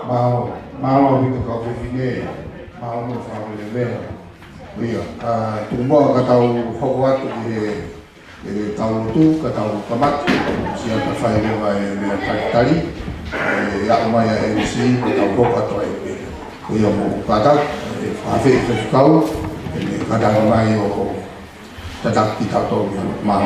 Mau kita kau begini, mau mau sama level. Iya, tunggu kata hokwa tu di tahun tu kata kamat siapa file yang tadi ya umaya MC kata hokwa tu iya mau kata afe kau ini kadang umaya yo tetap kita tu mau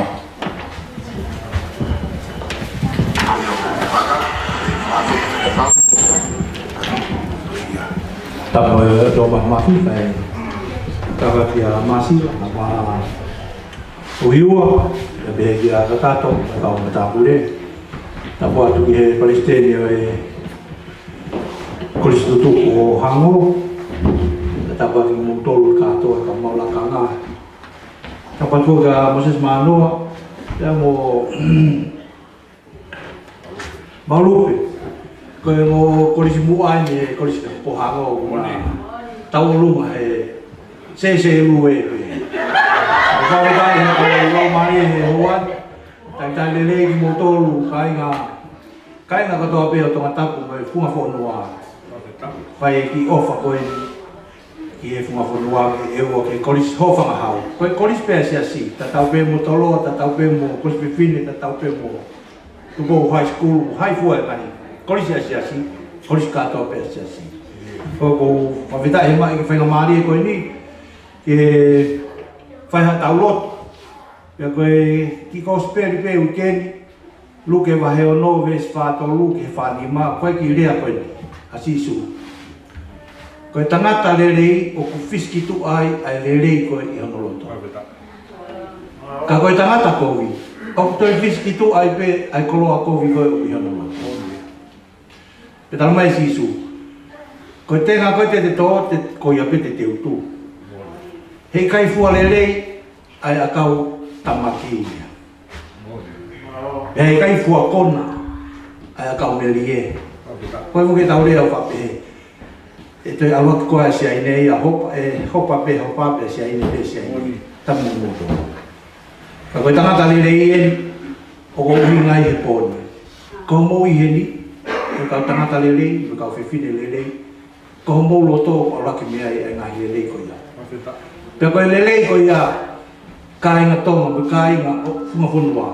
tập đồ bằng ma phí này tập kia ma xí mà uiu be kia kata to tao mà tao boleh tập buat tu ke Palestin ye kolis tu ko hango tập buat motor ka to ka mau la kanga tập tu ga Moses Mano ya mo malupe ko mo kolis muai ni kolis ko hango tau lu se lu ko ga ni ko lo mari hoan tai le ki motor lu kai nga ka to pe to mata ko funga fo noa pai ki ofa ko ki e funga fo noa e o ke kolis hofa nga hau ko kolis pe si ta tau pe motolo ta tau pe mo kolis pe fini ta tau pe mo to go high school high fu ai kolis si kolis ka to pe si ko vita e mai ke fenga mari ko ni ke fai ha tau lot ya ko ki ko speri pe weekend lu ke va he no ves fa to lu ke fa ni ma ko ki rea ko ni asisu ko tangata le o ku fiski tu ai le ko i no loto ka ko tangata ko vi o to fiski tu ai pe ai ko lo ko vi ko i no loto pe tal mai sisu ko tenga ko te to te ko ya pe te tu he kai fu le ai akau tamaki he kai fu kona ai akau melie ko mo ke tau le o fa pe e te awa ko sia ine ya hopa pe sia ine pe sia ine tamu mo to ko tanga tali le o ko ngai he pon ko mo i ni ko tanga tali le ko fe fine le ko mo loto o la ki me ai ngai le ko ya pe ko le ko ya kai nga tonga pe kai nga funga funwa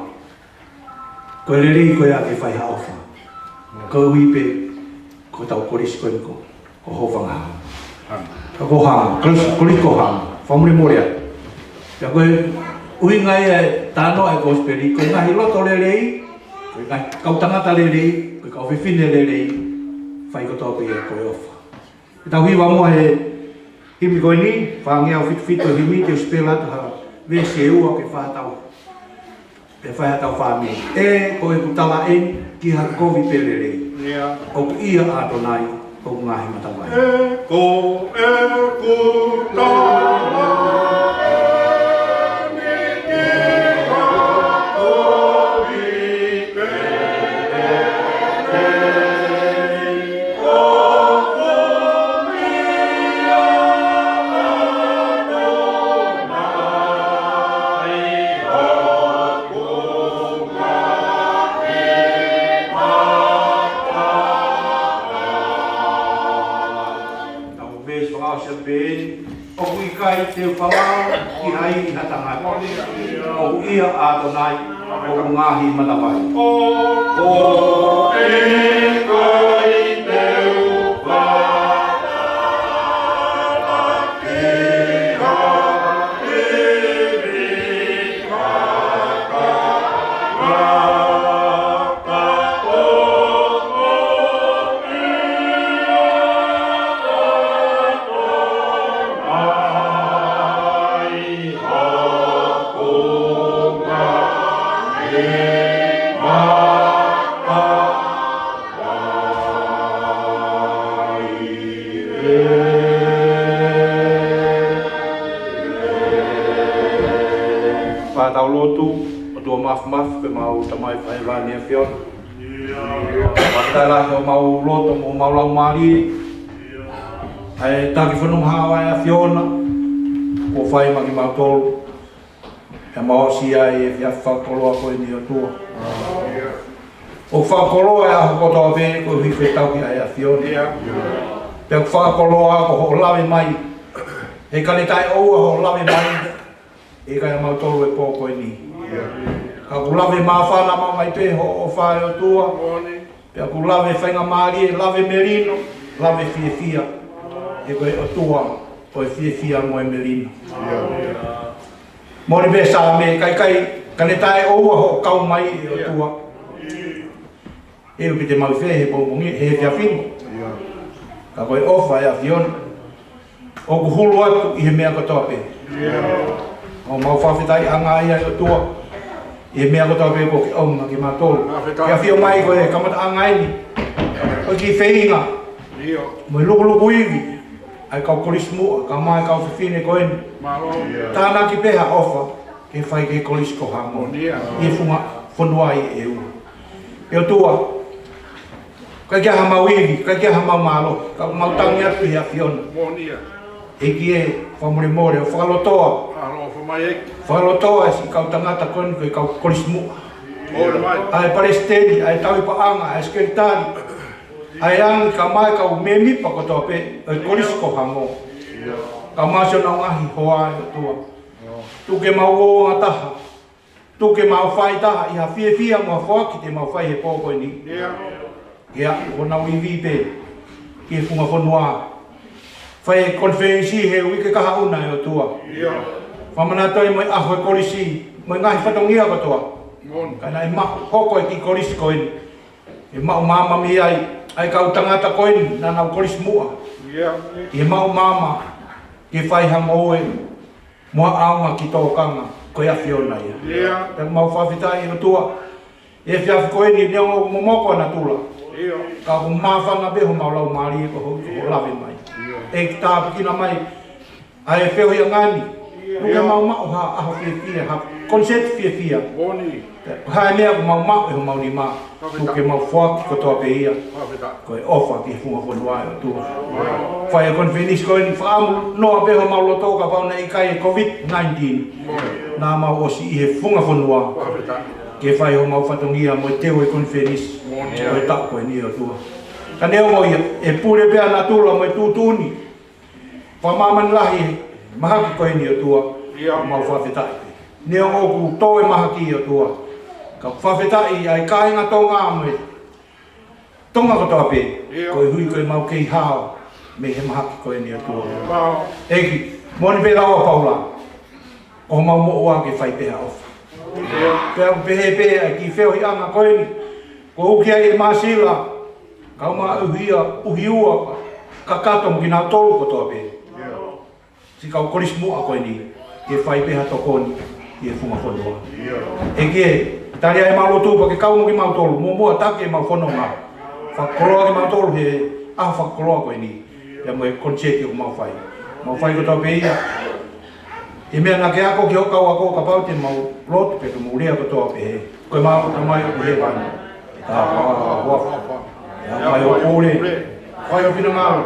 ko le ko ya ke fai ha ofa ko wi pe ko tau koris ko ko hofanga ko hang koris ko hang famre moria ya ko ui ngai tano ai ko speri ko ngai loto le ko ngai kau tanga ta le ko ka fifine le fai ko to pe ko ofa tau hi wa mo himi ko ni fa ngia fit to himi te spela ta ve se u ke fa tau e fa tau fa mi ko e kutala ki ha ko vi pelele o ia adonai o ngai mata vai ko e kutala te whamau ki hai i hatanga o ia Adonai o ngahi matawai o e kai te tau lotu o tua maf pe mau tamai fai vani e fion patai la o mau lotu mo mau lau mari ai taki whanum hawa e a fiona ko fai maki mau tolu e mau si ai e fiafa koloa koe ni o tua O whakoloa e aho kotoa pe ko hui whetau ki ai a whione. Pea whakoloa ko ho lawe mai. E kane tai oua ho lawe mai. E kai mau tolu e pōko e ni. Ka ku lawe maa whana mau mai pe ho o whae o tua. Pea ku lawe whainga maari e lawe merino. Lawe fie fia. E koe o tua o e fie fia mo e merino. Mori be sa me kai kane tai oua ho kau mai e o tua. E uki te mau whehe pōpungi he fia whimo. Ka koe ofa e a whione. O ku hulu atu i he mea katoa pe. O mau whawhetai anga ia i o tua. I he mea katoa pe ko ki aunga ki mātoro. Kia whio mai koe kamata anga ini. O ki wheinga. Mo i luku iwi. Ai kau kolis mua, ka mai kau whiwhine koe ni. Tāna ki peha ofa. Ke whai ke kolis ko hamo. I funga whanua i e ua. E o tua. Kai kia ha mau iwi, kai kia ha mau malo. Ka mau tangi atu i a whione. E ki e whamure more o whakalotoa. Whakalotoa e si kau tangata koe koe kau kolis mua. Ai palesteni, ai taui paanga, ai skeritari. Ai angi ka mai kau me mipa kotoa pe, ai kolis ko hango. Ka masio na ngahi hoa e tua. Tuke mau o ngataha. Tuke mau whai taha, iha fie fia mua whaki te mau whai he pōko ni. Ia, hona wiwi pe, ki e funga whanua. Whai konferensi he wike kaha una e o tua. Whamana toi moi aho e korisi, moi ngahi whatongia katoa. Kana e mahu hoko e ki korisi koeni. E mahu mama mi ai kau tangata koeni, nana u korisi mua. E mahu mama, ke whai hango e, mua aunga ki tōkanga, koe a whiona ia. Te mau whawhitai o tua. E whiawhi koeni, neongo momoko ana tula. Ka ku mawhanga beho mau lau maari e ko lawe mai. E ki tāpikina mai, ai e wheo hia ngani. Nuke mau mao ha aho fie fia, ha konset fie fia. Ha e mea ku mau mao e ho mau ni maa. Nuke mau whaki kotoa pe ia. Koe ofa ki funga whanua e o tua. Whai e konfinis koe ni whaamu noa beho mau lotoka pauna i kai e COVID-19. Nā mau osi i he funga whanua. Ke whai ho mau whatongia mo teo e konfinis. Koe tako e ni o tua. Ka neo mo ia, e pure pia na tula mo e tūtuni. Whamamani lahi, mahaki koe ni o tua, mau whawhetai. Neo oku tō e mahaki o tua. Ka whawhetai ai kāinga tō ngā moe. Tonga katoa pe, koe hui koe mau kei hao, me he mahaki koe ni o tua. Eki, moni pe rawa paula, o mau mo oa ke whai peha ofa. Pea pehe pehe ai ki wheo hi anga koe ni. Ko uki ai e māsila, kau mā uhiua, ka kato mo ki nā tolu kotoa pe. Si kau koris mua koe ni, e whai peha tokoni, e funga whanua. E kie, tari ai malo tūpa ke kau mo ki mau tolu, mua take mau whanonga. Whakoroa ki mau tolu he, whakoroa koe ni, e mo e konseti o mau whai. Mau whai kotoa pe ia. E mea nā ke ako ki hokau ako ka pau te mau lotu pe ke mo rea kotoa pe he. Koe mau ka mai o he wani. Whai o kore, whai o whina maru,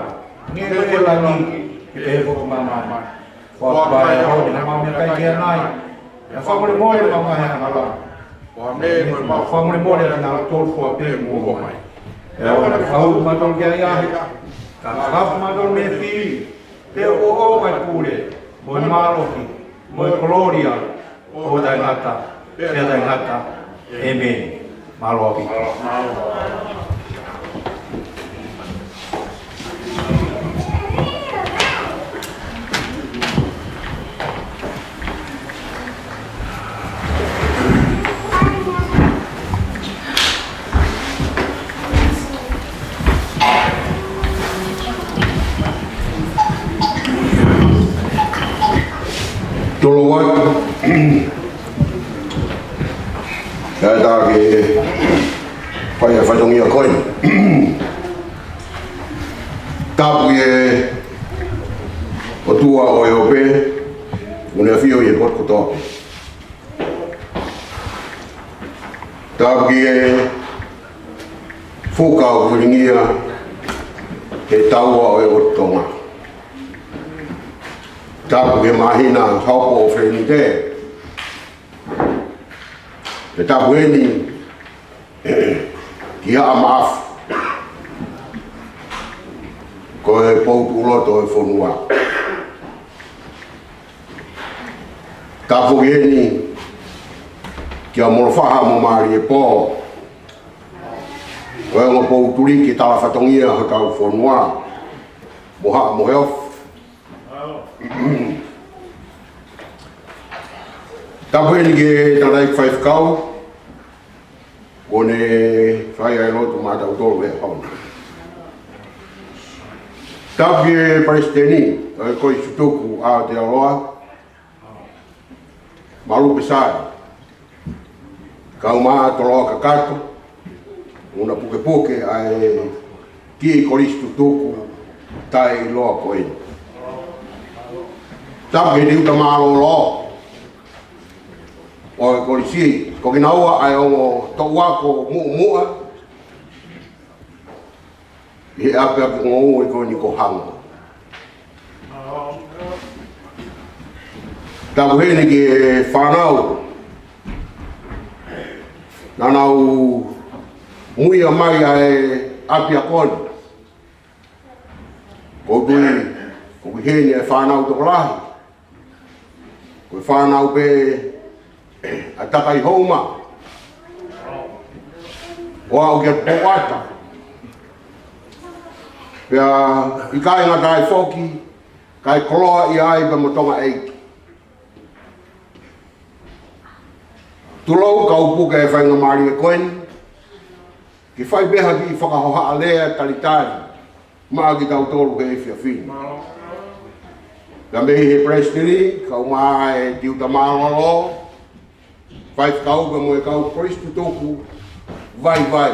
nge koe la ni, ki te he koko mama. Whai o hau, nā mau mea kai kia nai. Whamore more mau ngai hanga la. Whamore more nā tōru fua pe mo mai. E ora whau matol kia iahe, ka whafu matol me whiri, te o mai kure, mo e maroki, mo e koloria, o tai ngata, kia tai ngata, e meni. Malo api. Tolo watu. Kaya take whai a whatongia koe. Tapu e o tua o e ope, une a whio i e pot kotoa. Tapu ki e whukau kuringia he taua o e otonga. Tapu e mahina haupo o whenni te. Te tapu e ni Ki a maafu. Ko e poutu loto e whonua. Ka pogeni ki a molofaa mo maari e pō. Ko e ngo pouturi ki tala whatongia ha kau whonua. Moha mo heof. Ka pogeni ki tanai whaifkau. Ko ne whai ai lotu mātau tolu e hauna. Ka pogeni Palestini, koi sutuku a te aroa. Malu pesai. Kau maa toloa kakato. Una puke puke ai ki koristu tuku tai loa koe. Tapi di uta maa lo o korisi ko kinaua ai o to wako mua. E ape ngo ko ni ko hanga. Tahu ini ke whanau, nanau muia mai ai api akoni. Ko hene e whanau toko lahi. Ko whanau pe a takai houma. O au kia powata. Pea i kai ngata ai whoki, kai koloa i ai pa motonga eiki. Tulau kau puke e whainga maari e koeni. Ki whai beha ki whakahoha a lea talitari. Maa ki tau tolu he whia whini. Ka mehi he Presbytery, kau maa e tiuta maalolo. Whai whakau ka mo e kau Kristu toku. Vai.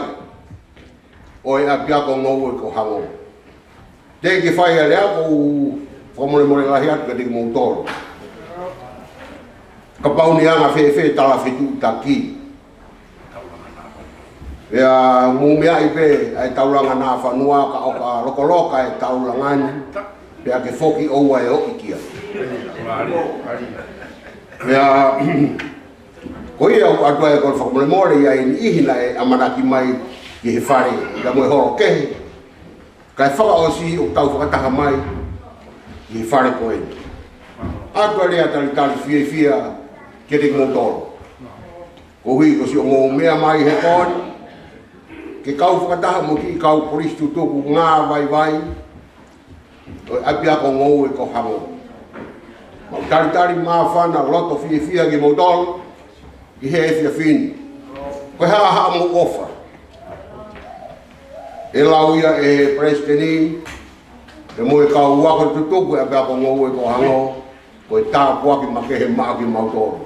O e apiako ngou e ko hango. Te ki whai a lea kou whamore lahi atu ka tiki mou tolu. Ka pauni anga whewhe tala whetu taki. Ea mumea i pe ai tauranga nā whanua ka o ka lokoloka e taurangani. Pea ke whoki oua e oki kia. Ea koi au atua e kore whakamore ia i ihina e amanaki mai ki he whare ka moe horo kehe. Kai whakaosi o tau whakataha mai ki he whare koe. Atua rea tali fia kere ngotoro. Ko hui ko si o ngō mea mai he koni. Ke kau whakataha mo ki kau Kristu tuku ngā vai. O apia ko ngō e ko hango. Mau tari mā whana loto fia ki ngotoro. I he e fia whini. Ko haa mo ofa. E lau ia e Presbytery. E mo e kau wako tutuku e apia ko ngō e ko hango. Ko e tā puaki makehe maa ki mautoro.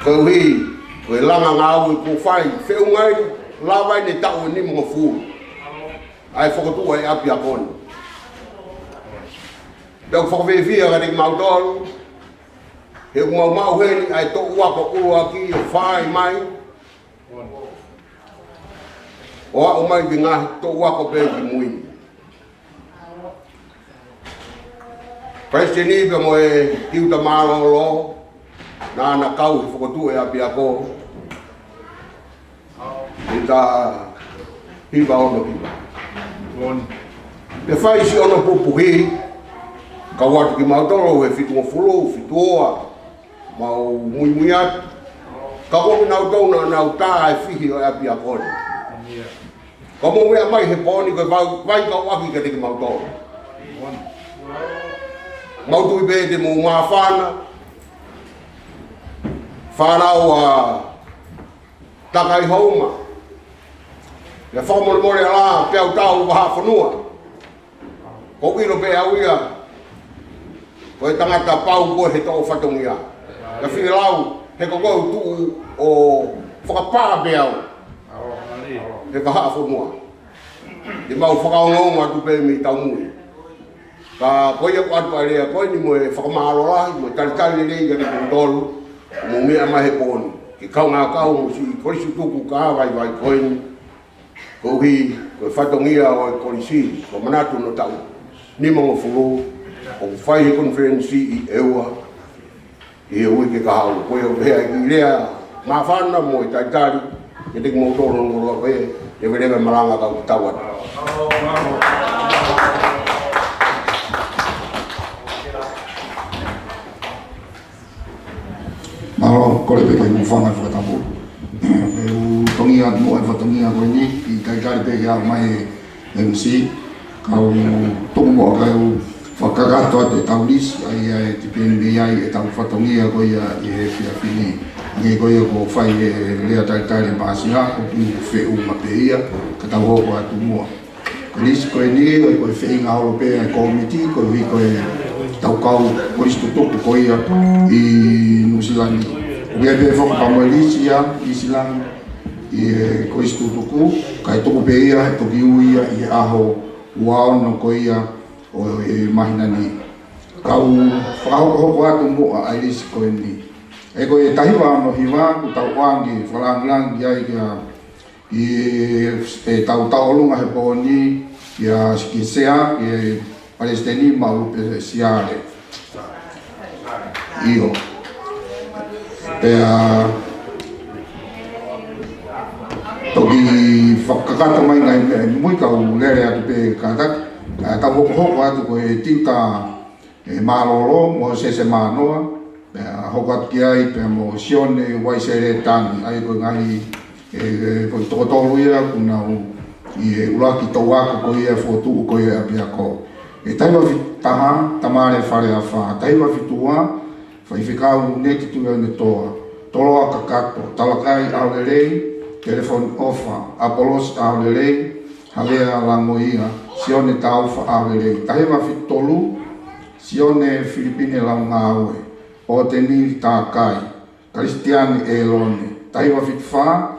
Ko e langa ngāu e ko whai, wheu ngai, lawai ne tau e ni mga fūru. Ai whakatua e api a koni. Peo whakawewhia ka rik mautoro, he mau heni ai tō uapa uru aki e whai mai. O a o mai ki ngā tō uapa pēr ki muini. Presbytery pe mo e tiuta mālolo, nā na kau he whakatu e api a ko. I tā hiva ono hiva. Te whai si ono pupuhi, ka watu ki mautoro e whitunga fulu, whituoa, mau mui atu. Ka komi nau tauna nau tā e whihi o e api a kone. Ka mo mea mai he pōni koe vai kau aki ka teki mautoro. Mautu i pēte mō ngā whāna. Whānau a takai hauma. Le whamore ala peau tau waha whanua. Ko iro pe au ia. Ko e tangata pau koe he tau whatongia. Ka whilau he kokou tuu o whakapā peau. He ka haa whanua. Te mau whakaongonga tu pe mi tau mui. Ka koe aku atu a rea koe ni mo e whakamaro lahi, mo e talitali rei gani kundolu, mo mea mahe pōni. Ki kau ngā kau mo si korisi tuku ka vai koe ni. Ko hi, koe whatongia o e korisi, ko manatu no tau. Ni mongo furu, o whai he konferensi i eua, i e ui ke ka hau. Koe o hea ki rea mā whana mo e talitali, Jadi mau tolong ngurus apa ya? Dia melanggar kau tawat. Malo kole pe mu fanga fa tapu. Eu tongia mo e fa tongia ko ni I kai pe ya mai MC kau tomo kau fakagato te taulis ai te pende ai e tau fa tongia ko ia e fia fini. Ngai ko ia ko fai le tai masia ko ki fe u mapeia ka tau ho atu mo. Kolis ko ni ko fe nga o pe komiti ko vi ko tau kau ko isto toku ko ia I Nusilani. Ia be fo pa Malaysia Islam I ko isto toku kai toku pe ia to ki uia I aho wao no ko ia o mahinani. Kau ho ko atu mo ai ris ko ni. E ko e tahiwa no hiwa ku tau wangi falang ia I tau lunga he po ni ia skisea I Palestini mau pe siare. Io toki whakakata mai ngai mui kau lere atu pe katak tau hoko atu ko e tinta malolo mo sese manoa hoko atu ki ai pe mo sione waisere tangi ai ko ngai ko tokotolu ia kuna I ulaki tauako ko ia fotu ko ia apiako taiwa taha tamare whare a wha taiwa fitua whaifikau neti tuia ne toa toloa kakato talakai aulelei telefon ofa apolos aulelei halea langoia sione taufa aulelei taiwa fitolu sione Filipine launga aue o teni takai Kristiani elone taiwa fitfa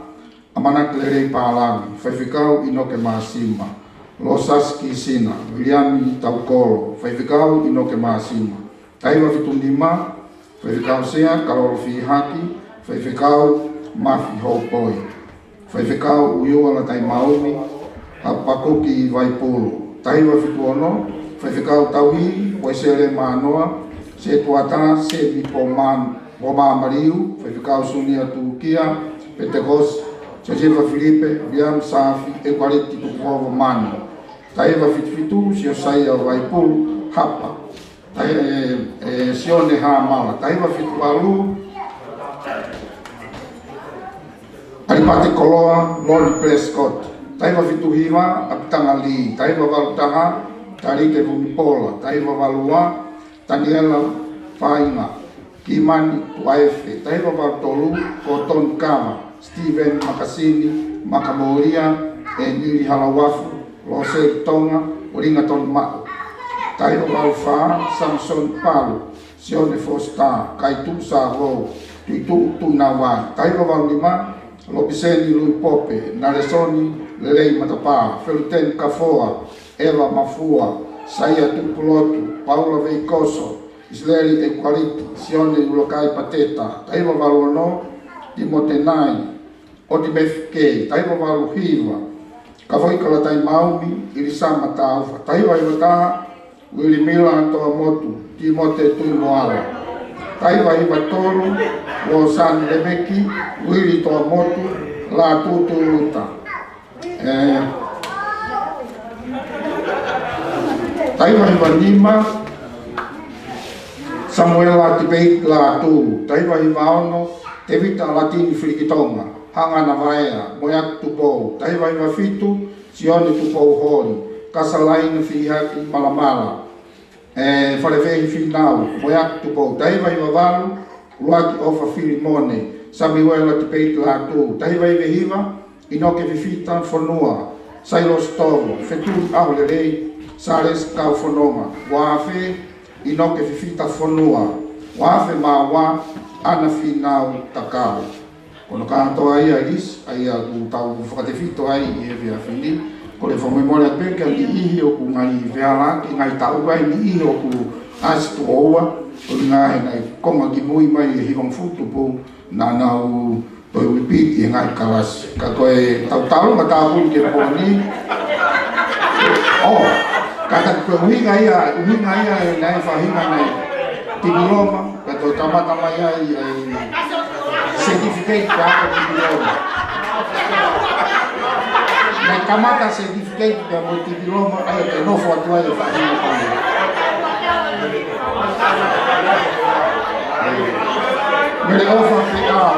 amanak lerei palagi whaifikau inoke masima Losas kisina, William Taukolo, whaifikau inoke maasima. Taiwa fitundima, whaifikau sea, kalorofi haki, whaifikau mafi hopoi. Whaifikau uyua la tai maumi, hapakoki vaipulu. Taiwa fituono, whaifikau tauhi, waisere manoa, se tuata, se vipo Roma Mariu, whaifikau sunia Turkia, Pentecost, Josefa Filipe, William Safi, Equality Tukuovo Mano. Taiwa fitfitu, sio saia waipulu, hapa. Sione hamala. Taiwa fitualu, Alipate Koloa, Lord Prescott. Taiwa fituhiwa, Aptangali. Taiwa valutaha, Tarike Vumipola. Taiwa valua, Daniela Fainga. Kimani Tuaefe. Taiwa valutolu, Koton Kama. Steven Makasini, Makamoria, Nili Halawafu, Lose Tonga, Oringa Tonmao. Taiwa Valfa, Samson Palu, Sione Fosta, Kaitu Saro, Tuitu Tunawai. Taiwa Valima, Lobiseni Lui Pope, Naresoni, Lelei Matapa, Feluten Kafoa, Eva Mafua, Saia Tupulotu, Paula Veicoso, Isleri Equaliti, Sione Ulokai Pateta. Taiwa Valuano, Timotenai, Odimefke, Taiwa Valuhiva, Kavoikala Tai Maumi, Irisama Taufa, Taiwa Ivataha, Wilimila Toa Motu, Timote Tuimoala, Taiwa Ivatoro, Losan Lebeki, Wili Toa Motu, La Tuturuta. Taiwa Ivanima, Samuela Tibet La Tu, Taiwa Ivaono, Tevita Latini Frikitonga, Hanga Navaea, Moyak Tupou, Taiwa Ivafitu, Sione Tupou Hori, Kasalaina Fihaki Malamala, Falevei Finau, Moyak Tupou, Taiwa Ivavalu, Luaki Ofa Filimone, Samuela Tibet Latu, Taiwa Ivehiva, Inoke Vifita Fonua, Sailos Tomo, Fetu Aulerei, Sales Kaufonoma, Wafe, Inoke Vifita Fonua, Wafe Mawa, Ana Finau Takau. Kono katoa ia lis, aia ku tau whakatewhito ai I vea whini. Ko le whamemorea peke li ihi o ku ngai vealaki, ngai tau ai li ihi o ku asitu oua. Ko li ngahe ngai konga ki mui mai E hiwang futu po na nau toi wipiti ngai kalasi. Ka koe tau tau ma tau huli ke poni. Oh, kata koe uhinga ia nai whahinga nai Tibuloma, ka toi tamata mai ai certificate ka ako Tibuloma. Na kamata certificate ka mo diploma ai te no fo tua e fa ni pa. Mere ofa fiao.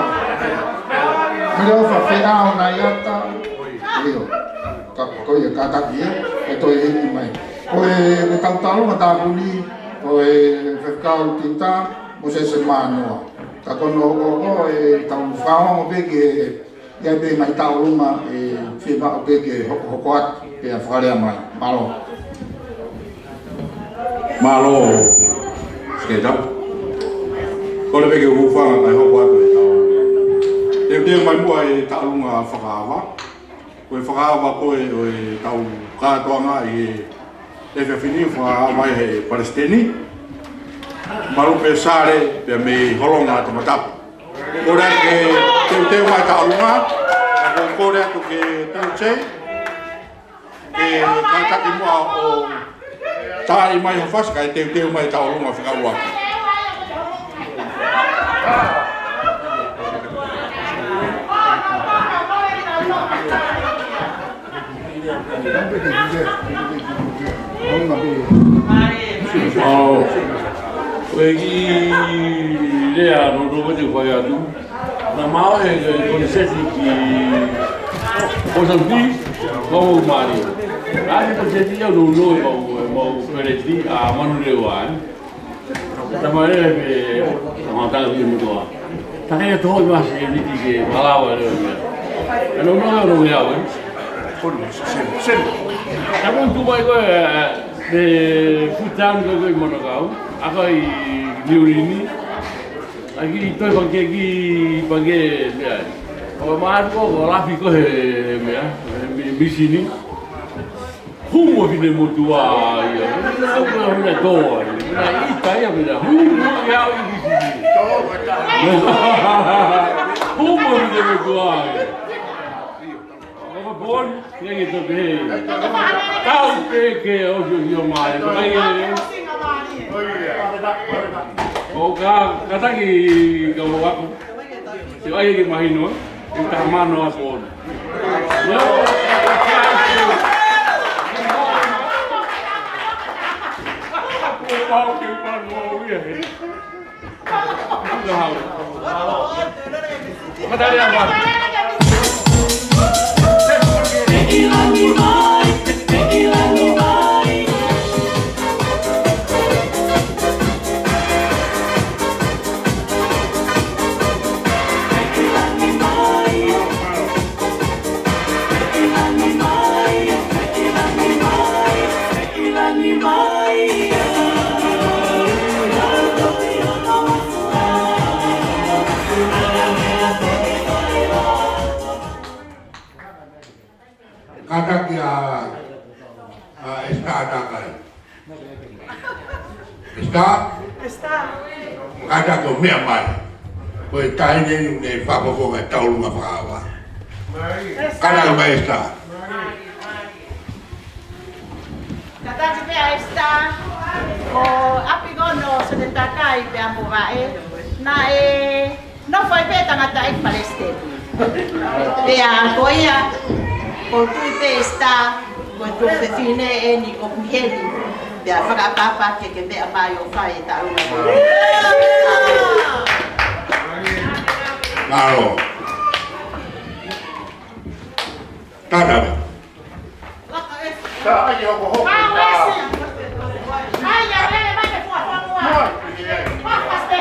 Mere ofa fiao na yata. Io. Ko ia kata kia e to e ni mai. Ko e tau talo ma ta puli. Ko e fekau tinta mo se semana. Ka kono o e tau fao be ke ia be mai tau luma e fiba o be ke hokoat pe a fare mai. Malo. Sketap. Ko le be ke ufa mai hokoat e tau. Te mai mo e tau lunga whakawa. Ko e whakawa ko e tau kātoanga i e whiwhini whakawa e Palestini. Maru pe sare pe me holonga te matapu. Ko rea ke teu mai ta alunga, ko rea tu ke teu che, ke kātaki mua o tāi mai hawhas, kai teu mai ta alunga whakaua. Koe rea no rogo te koe atu. Na mao e kone seti ki Mozambi, mau mari. Rāti ko seti au no noi mau pereti a manu reo ai. Tamare pe tanga ki mutoa. Taka ia toho i masi e niti ke malawa reo mea. Ano no no mea au. Sen. Tamu tu mai koe de futan koe monokau. Ako i Liurini, lagi toi pagi mea. Kalau maaf ko lafi ko mea, bisini. Humo vine motua ia. Aku na doa. Na ita ia mea. Humo ia i bisini. Humo vine motua. Ako bon, ia to be. Kau ke o mai. O kataki kau aku, si ayah di mahino, kita mano aku. No, aku mau kita mau ya. Tahu. Mata dia apa? Kata kia esta kai. Esta? Kata ko mea mai. Ko e tai ne whakoko me taurunga whakawa. Kata ko mai esta. Kata ki pea esta. Ko apigono so te takai pe amurae. Na no foi pe tangata e Palestine. Pea ko ia ko tu te esta ko tu te fine e ni ko mheli ya faka papa ke be amayo fai ta una Claro. Tata. Ai, ya vele vai te for mua. Papa ste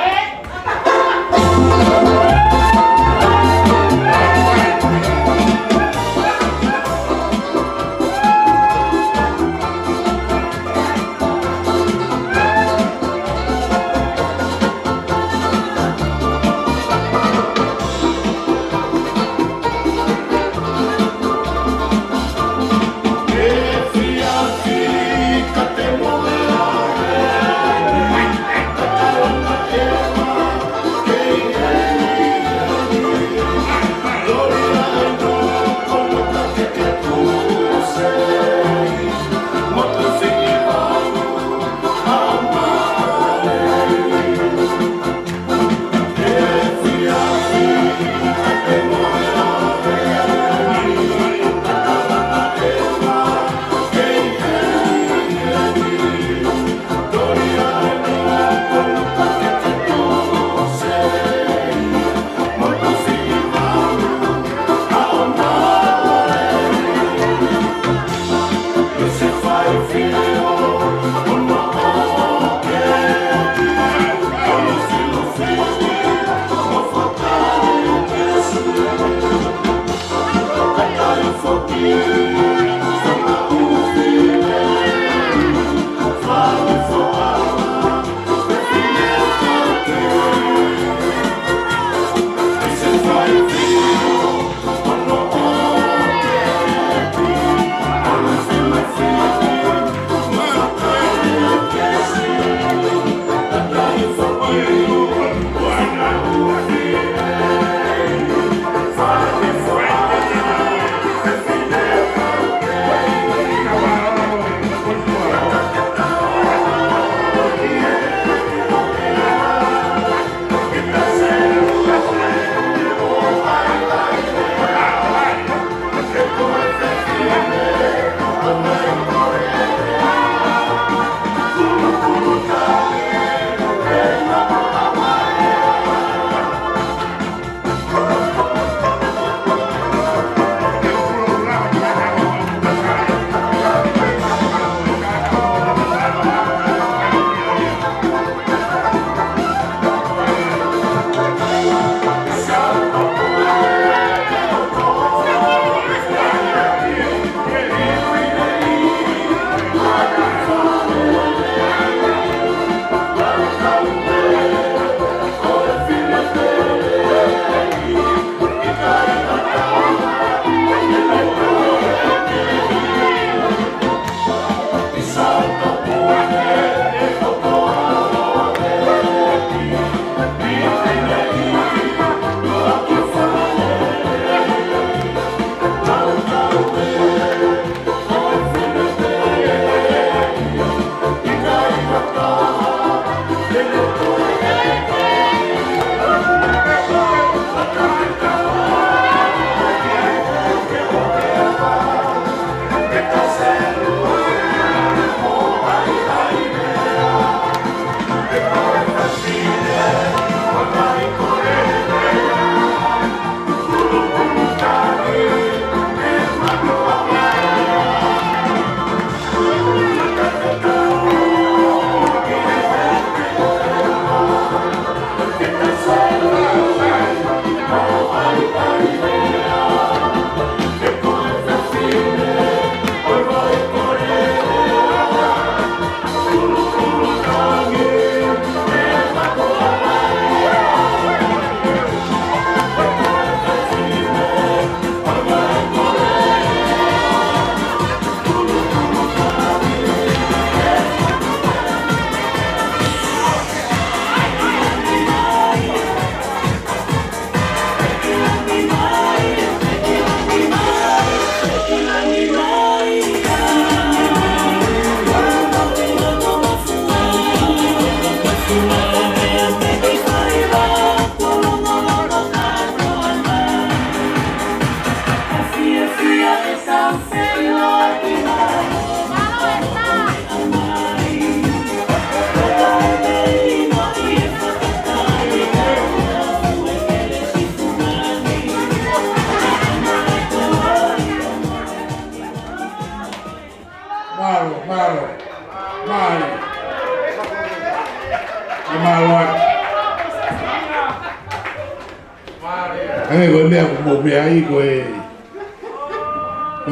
Ai koe mea ko mo mea I koe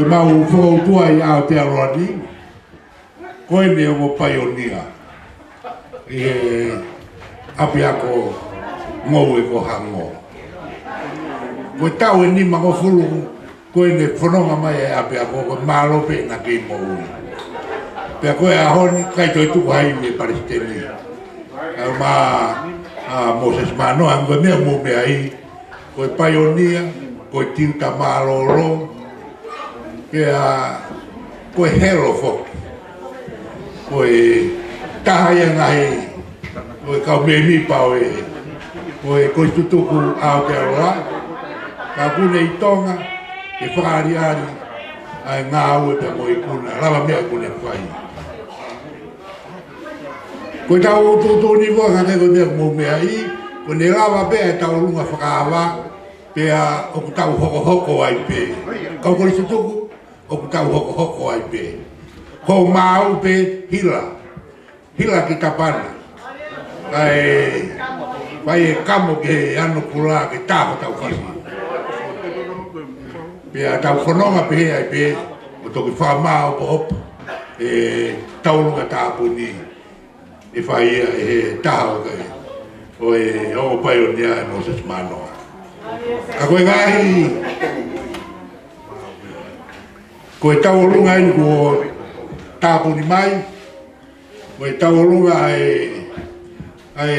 mau whakautua I Aotearoa ni koe me o mo paionia I he api ako ngou e ko hango koe tau e ni mako fulu koe ne whanonga mai e api ako koe mālope na kei mo ui pea koe a honi kai toi tuku hai me Palestini au ma Moses Manoa koe mea mo mea I koe paionia, koe tinta malolo, koe hero foki, koe tahaya ngahi, koe kau memi pao koe tutuku Aotearoa, ka kune I tonga, e whakaari ai ngā ue pe mo I kuna, rawa mea kune whai. Koe tau tūtūni mua ka koe mea mo mea I, ko ne rawa pe e tau runga whakaawa pea o ku tau hoko ai pe. Kau kori tutuku o ku tau hoko ai pe. Ko mau pe hila. Hila ki tapana. Kai vai e kamo ke anu kula ke taho tau kasi. Pea tau whanonga pe ai pe o toki whamao po opa. E taurunga tāpu ni. E whai ia e he taho kai. O e o pai o nia e no se smanoa. Ka koe ngahi. Ko e taurunga ini ko tāpu ni mai. Ko e taurunga ai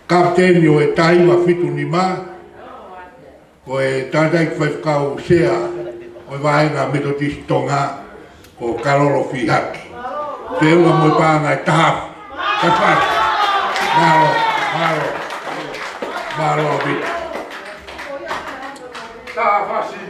kapteni o e tahi wa fitu ni ma. Ko e tātai whaifkau sea o e wahenga Methodist tonga o Karolo Fihaki. Te unga mo e pānga e tahafu. Ka whai. Maro a bit. Tā whasi.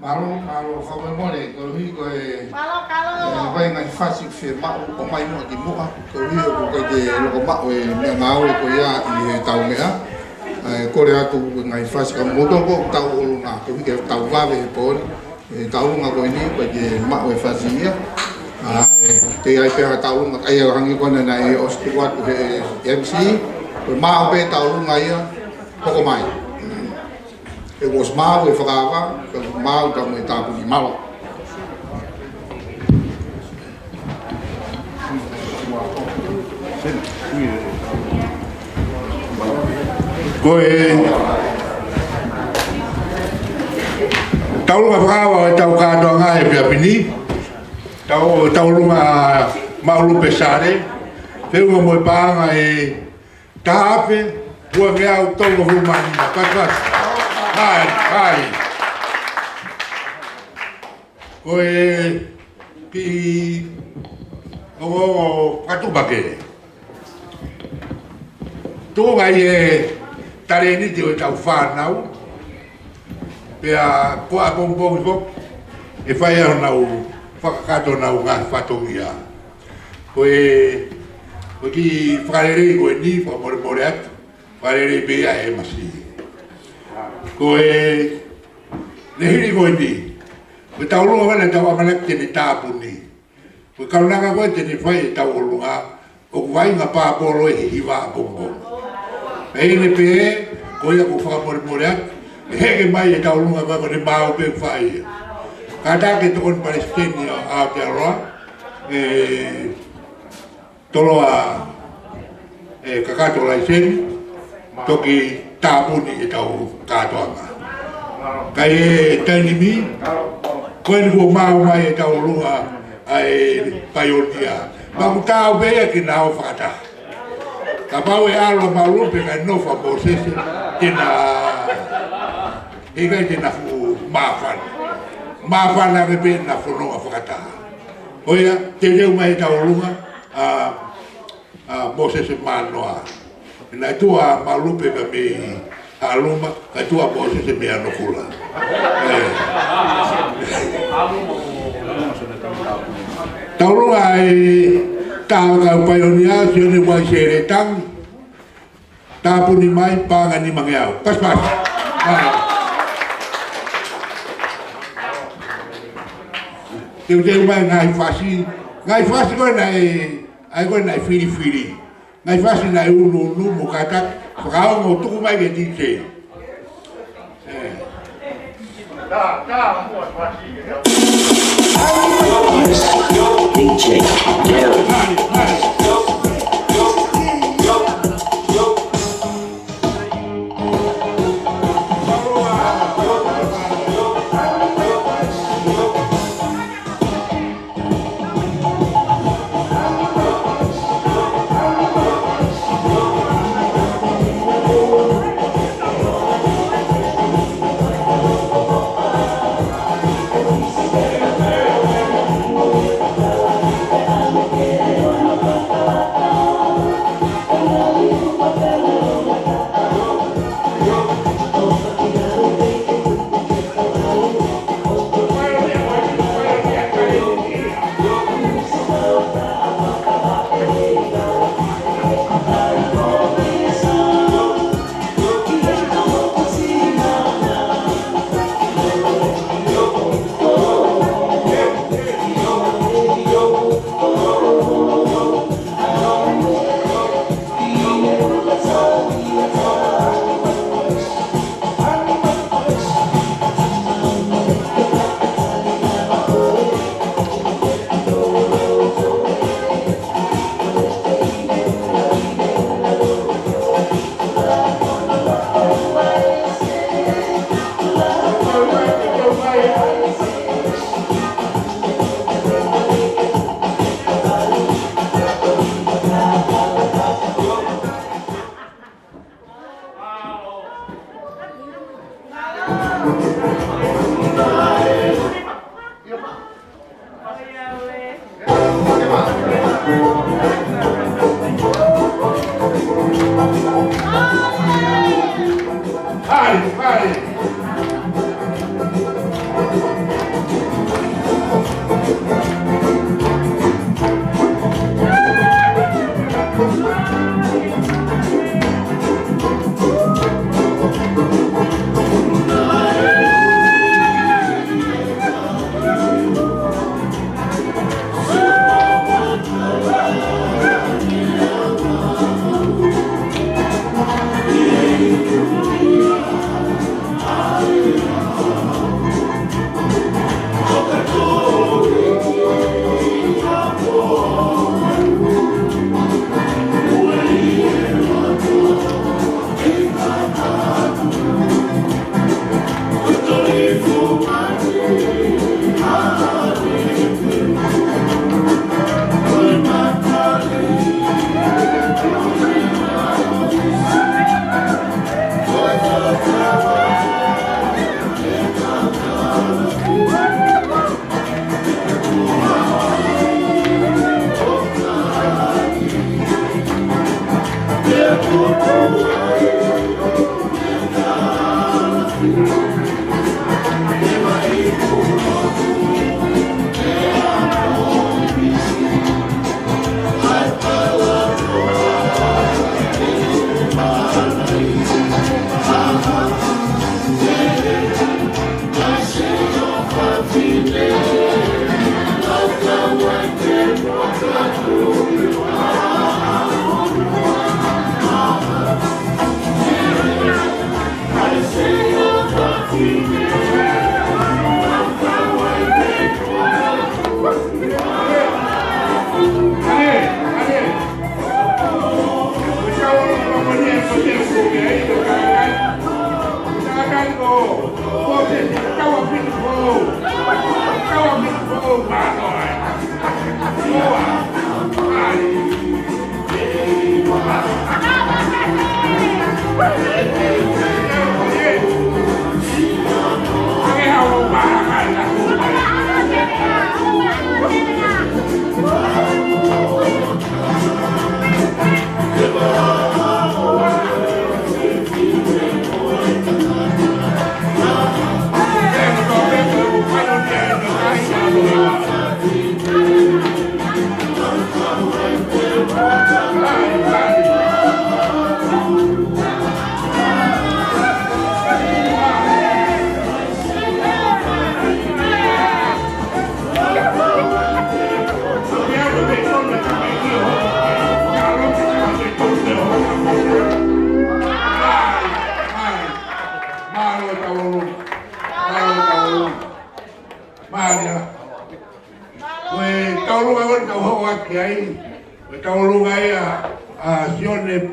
Malo kau mole ko hi ko Kalau. vai ngai fasi fe ma ko mai mo di mo ko hi ko de lo ma we me ma o ko ya i tau me a ko le atu ngai fasi ka mo to ko tau o na ko hi ke tau va ve po tau nga ko ni ko de ma we fasi ya te ai pe tau nga ai hangi ko na ai ostuat MC ko ma o pe tau nga ya ko mai e was mau e whakawa, ka mau ka mo e tāpu ni malo. Ko e taurunga whakawa e tau kātoa ngā e pia pini, taurunga maulupe sare, whiunga mo e pāanga e tāpe, ua ngea au tonga humani na patpat. Hai. Koe ki o katubake. Tō ngai e tare ni te o tau whānau. Pea koa pōmpōngi ko. E whai au nau whakakato nau ngā whatongia. Koe ki whakarerei koe ni whakamore atu. Whakarerei pea e masi. Ko e nehiri koe ni, koe taurunga wana tau amanak tene tāpu ni. Koe kaunanga koe tene whai e taurunga, o kuwai ngā pāporo e hiwa a bongbong. E ne pe e, koe ako whakamore atu, e heke mai e taurunga koe kone māo pe whai. Ka tāke tokon Palestini a Aotearoa, toloa kakato laiseni, toki tāpuni e tau kātoanga. Kai e tainimi, koe ni kua māo mai e tau runga ai paionia. Maku tāu bea ki nā o whakata. Ka pau e alo maurupe kai nofa mo sese tena hikai tena fu māwhana. Māwhana ke pe na whanonga whakata. Oia, te reu mai e tau runga mo sese mānoa. Na tua malupe ka me aluma, ka tua pose se me anokula. Taurunga e tāka paionia, sione wai sere tangi. Tāpuni mai, pāga ni mangeau. Pas. Teu mai ngai fasi koe nai whiri. Ngai whasi nai unu mo katak, whakao ngō tuku mai ke tike. DJ Darren.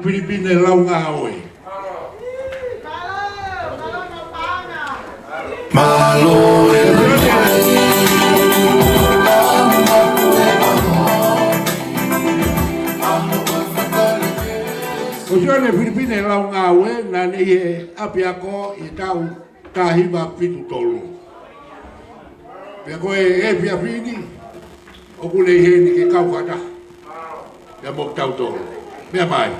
Pilipine launga oi. Malo o sione Pilipine launga oi na nei apiako I tau tahiva pitu tolu. Pea koe e pia pini o kule he ni ke kau kata. Pea mok tau tolu. Pea mai.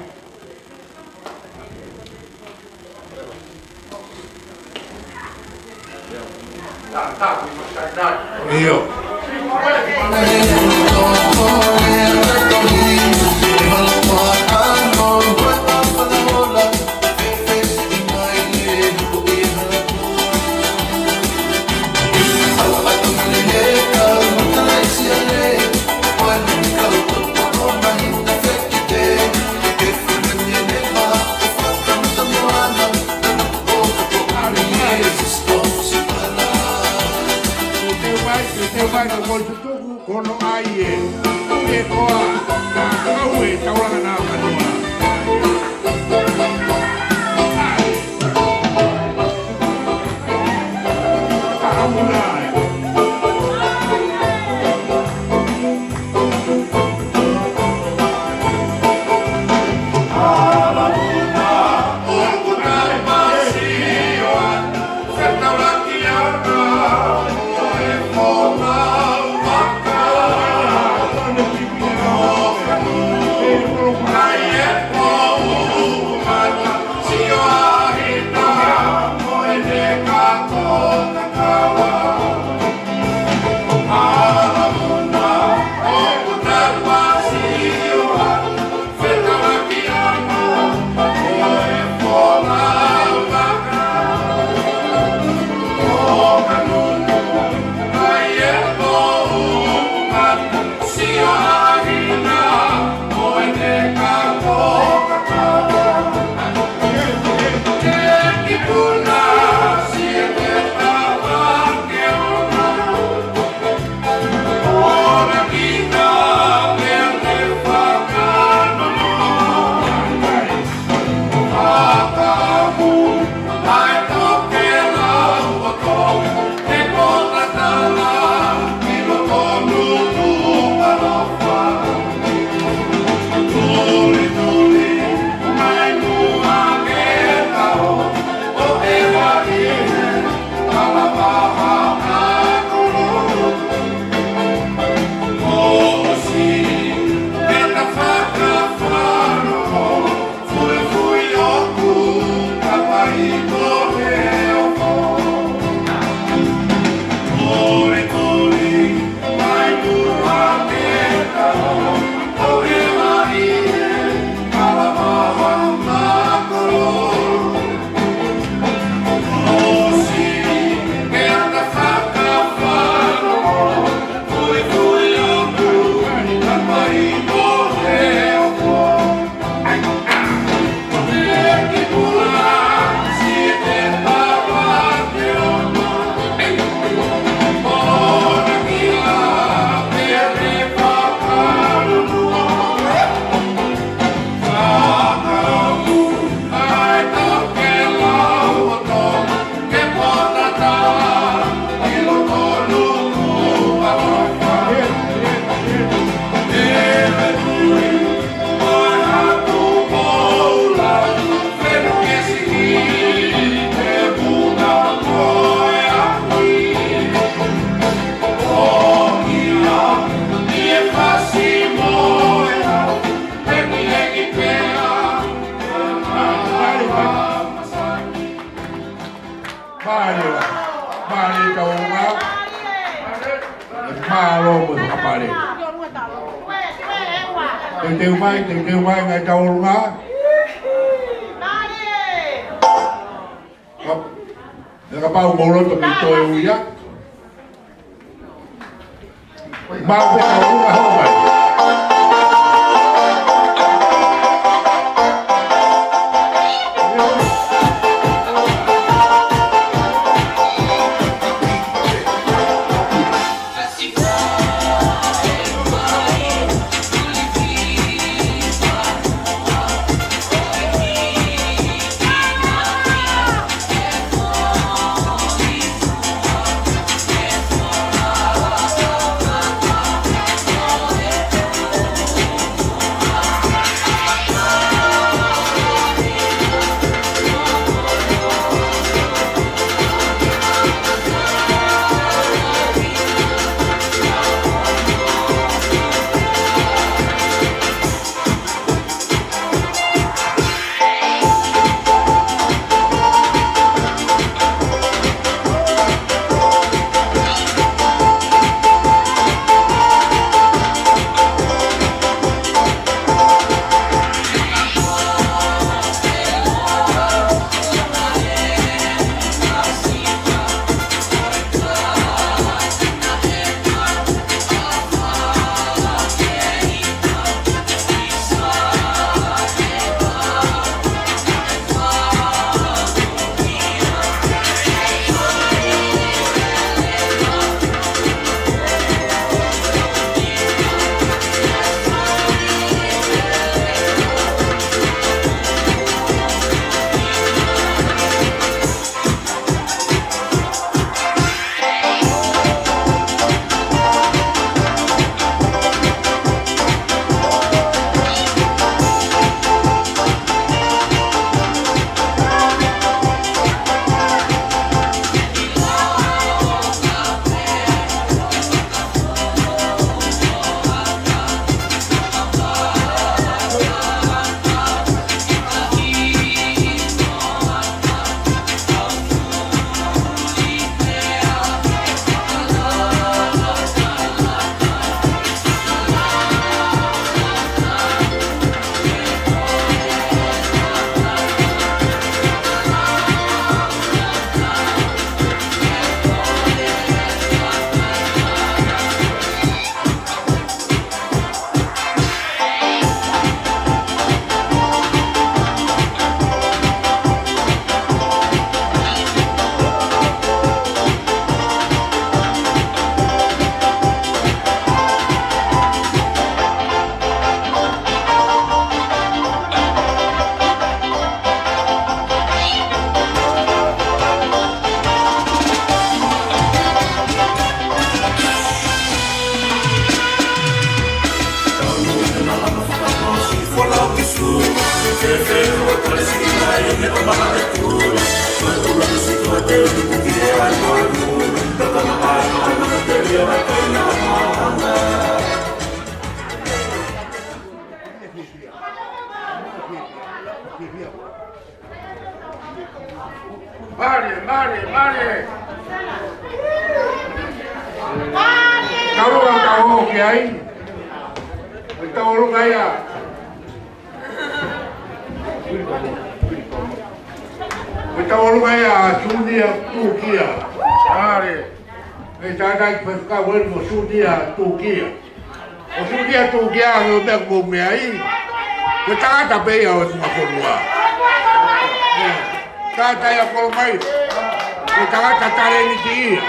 Io. Kono ai e koa au e tauranga nā kanoa. Amunai. Oh, taunga. Malo mo sa kapali. Teu mai ngai taunga. Nakapau molo to pito e uya. Mau pe taunga ho mai. Mare. Kau orang tahu kiai. Tahu orang kaya. Tahu orang kaya sudia Turkia. Mare. Cara pesca bueno sudia Turkia. O sudia Turkia no te come aí. Kita tak bayar semua semua. Kata ya kalau mai. Kita tak ni dia.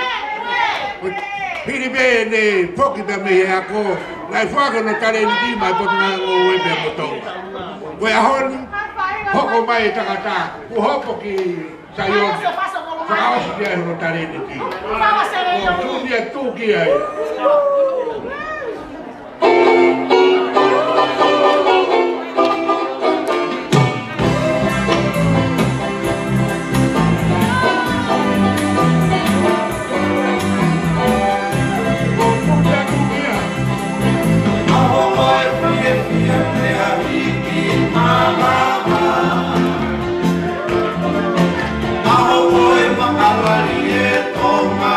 Piribe ne foki da me ako. Lai foki no tare ni di mai pot na o e be moto. Ko ya hon. Hoko mai takata. Ku hopo ki sayo. Sao si dia no tare ni di. Tu dia tu ki ai. Maria, toma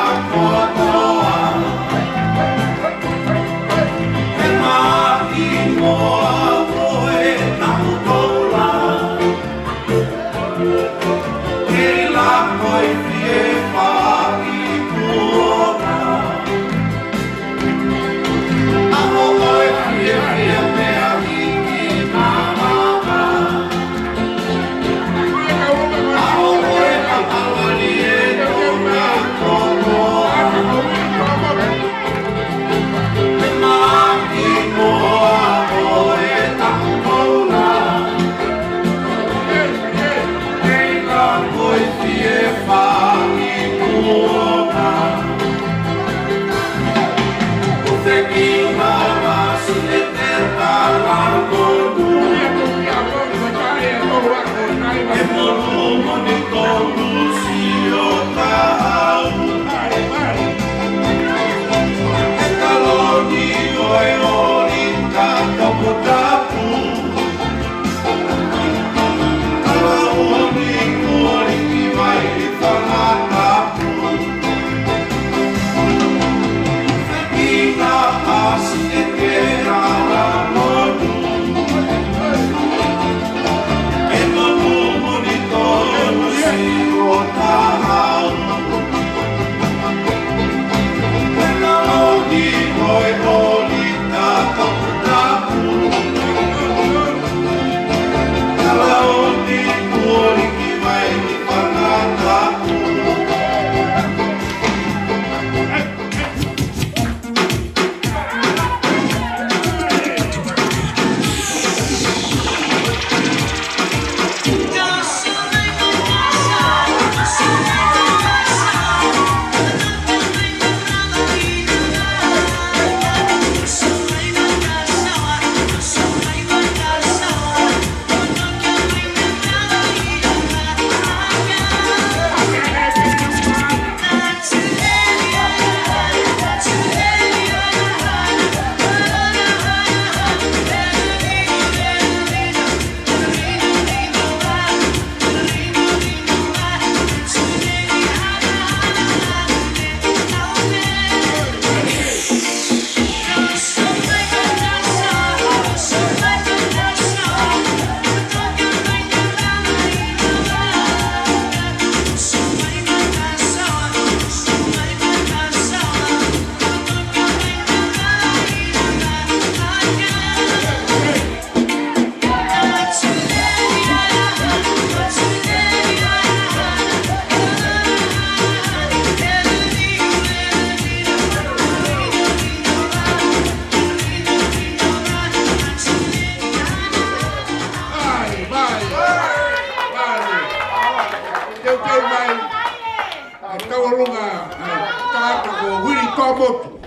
toa motu.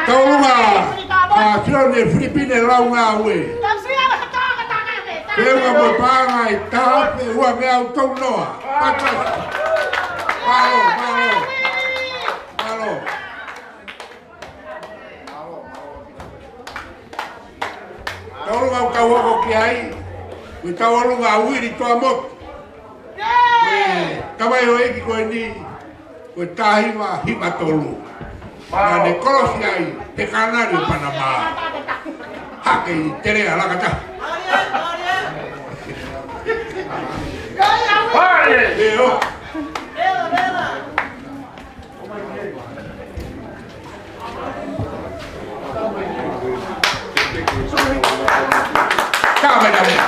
Taurunga, Fione Filipine launga ue. Pega mo panga I tape ua me au tau noa. Patas. Palo. Taurunga o kauoko ki ai. Ui taurunga uiri toa motu. Kawai o eki koe ni. Koe tahima hima tolu. Nga ne kolosi ai te kanari o Panama. Hake I tere alakata. Eo. Kame na mea.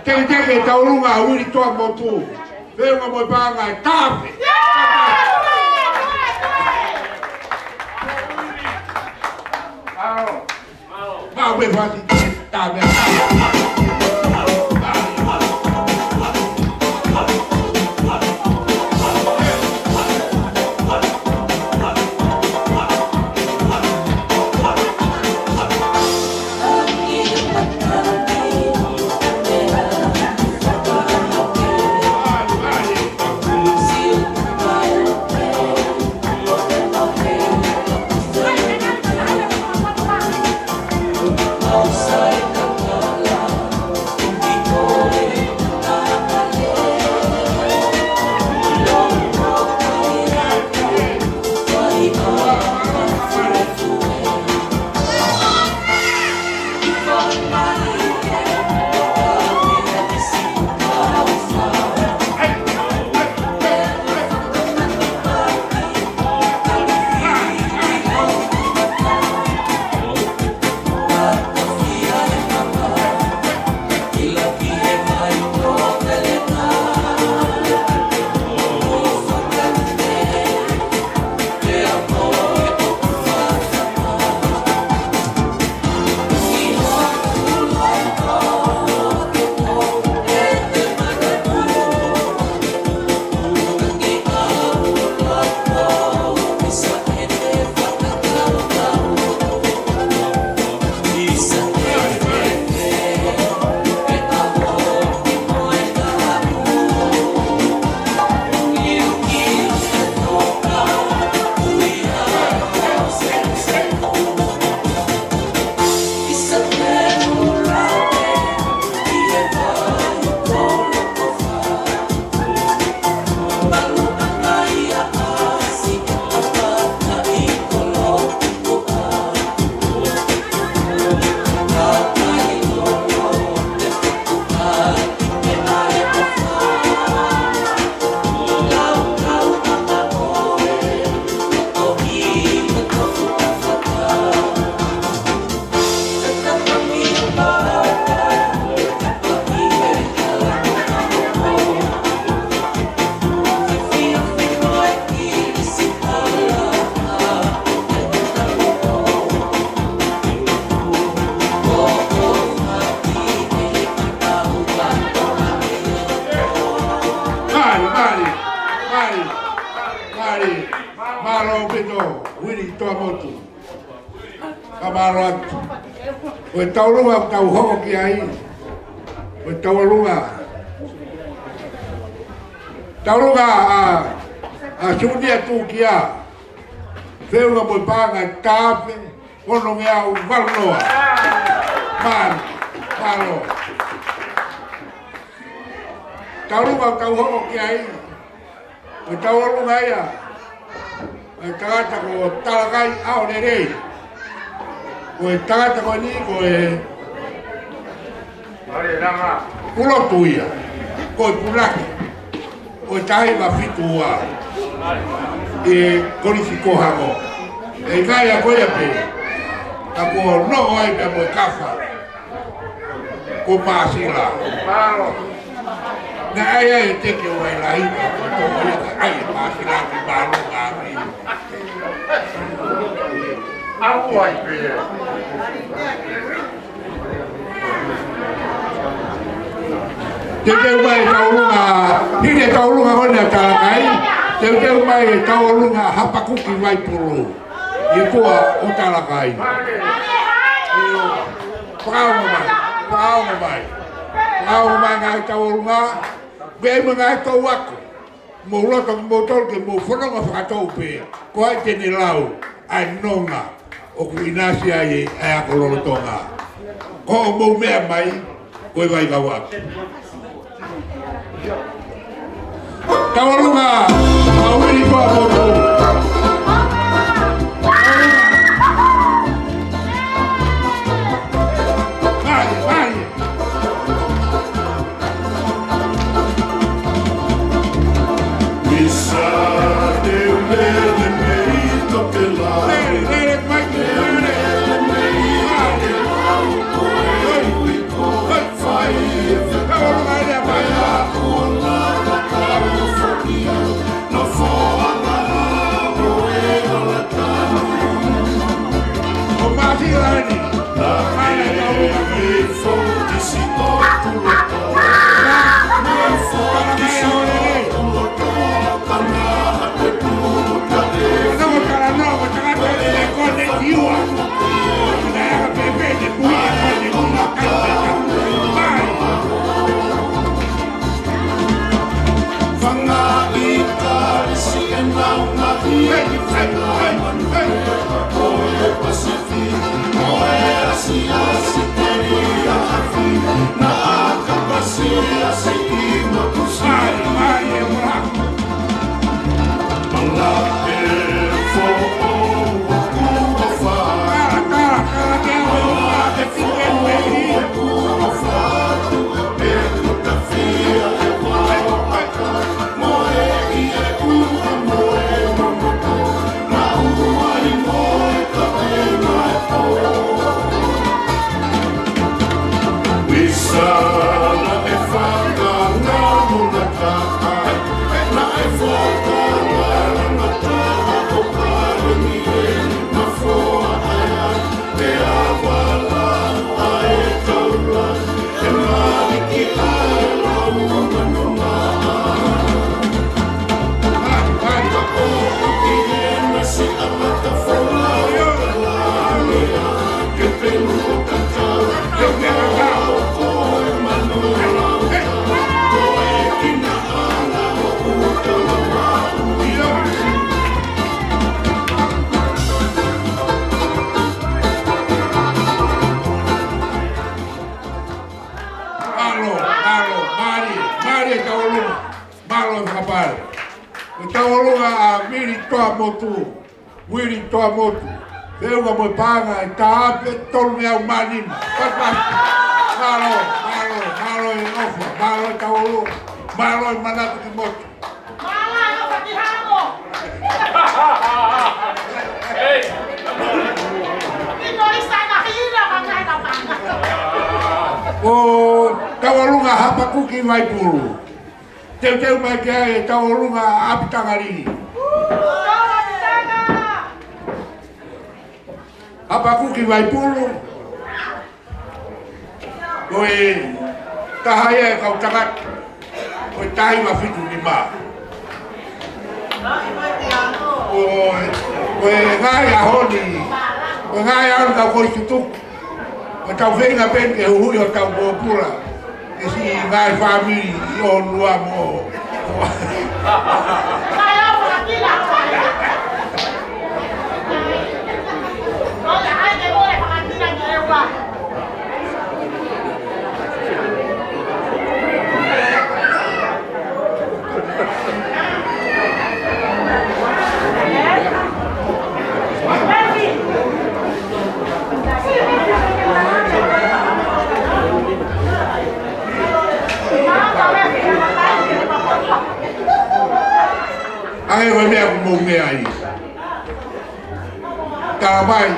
Teke taurunga uri toa motu. Venga mo panga I tape. Mau me fasi tape. Malo pito, wiri toa motu. Kamarot. Oe taurunga tau hoko ki ai. Oe taurunga. Taurunga a sunia tu kia. Feunga mo panga tape. Kono ngea u valnoa. Malo. Taurunga tau hoko ki ai. Oe taurunga ia. Tagata ko talakai au nerei. Koe tagata ko ni koe pulotuia. Koe pulaki. Koe tahi mafitua. E kolisi kohamo. E kaya koe ape. Ako no oi pe mo kafa. Ko pasila. na ai te ke wai lai ko to ai pa ki la ki ba lo ga mi au ai pe te mai tau lunga ni te tau lunga ona ta kai te mai tau lunga hapa ku ki vai pulu i tua o ta la kai Pau mai ngai tau lunga be ngai tau aku mo lo tong botol ke mo fono nga whakatau pe ko ai tene lau ai nonga o ku inasi ai a kololo tonga ko mo mea mai ko vai kawa tau lunga au ni ko mo Wiri toa motu, peuga mo panga e tāpe tolu mea umanima. Malo e ofa, malo e taulu, malo e manatu ki motu. Malo e ofa ki hango! Ito isa na hira ka nga na panga. O tawalunga hapakuki mai pulu. Teu mai kia e tawalunga apitangari. Hapakuki vai pulu. Koe tahaya e kau takat. Koe tahi mafitu ni ma. Koe ngai ahoni. Koe ngai ahoni kau koi tutuk. Koe tau venga pen ke hui o tau pula. Ke si ngai famili i o lua mo. Ngai ahoni la kila. Ai vai me acompanhar aí. Tá vai.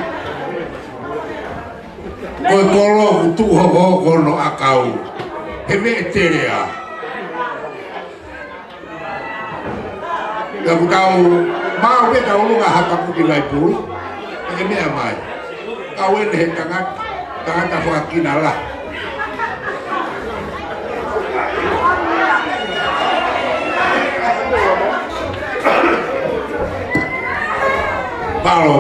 Koe kolo tu ho kono akau. He me terea. Aku tahu mau dia tahu lu nggak hakap di Laipur, ini apa? Kawin deh jangan tak fakin Allah. Malo.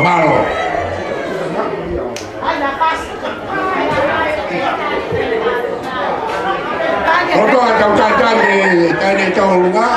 Kalau ada cacat ni, tadi tahu nggak?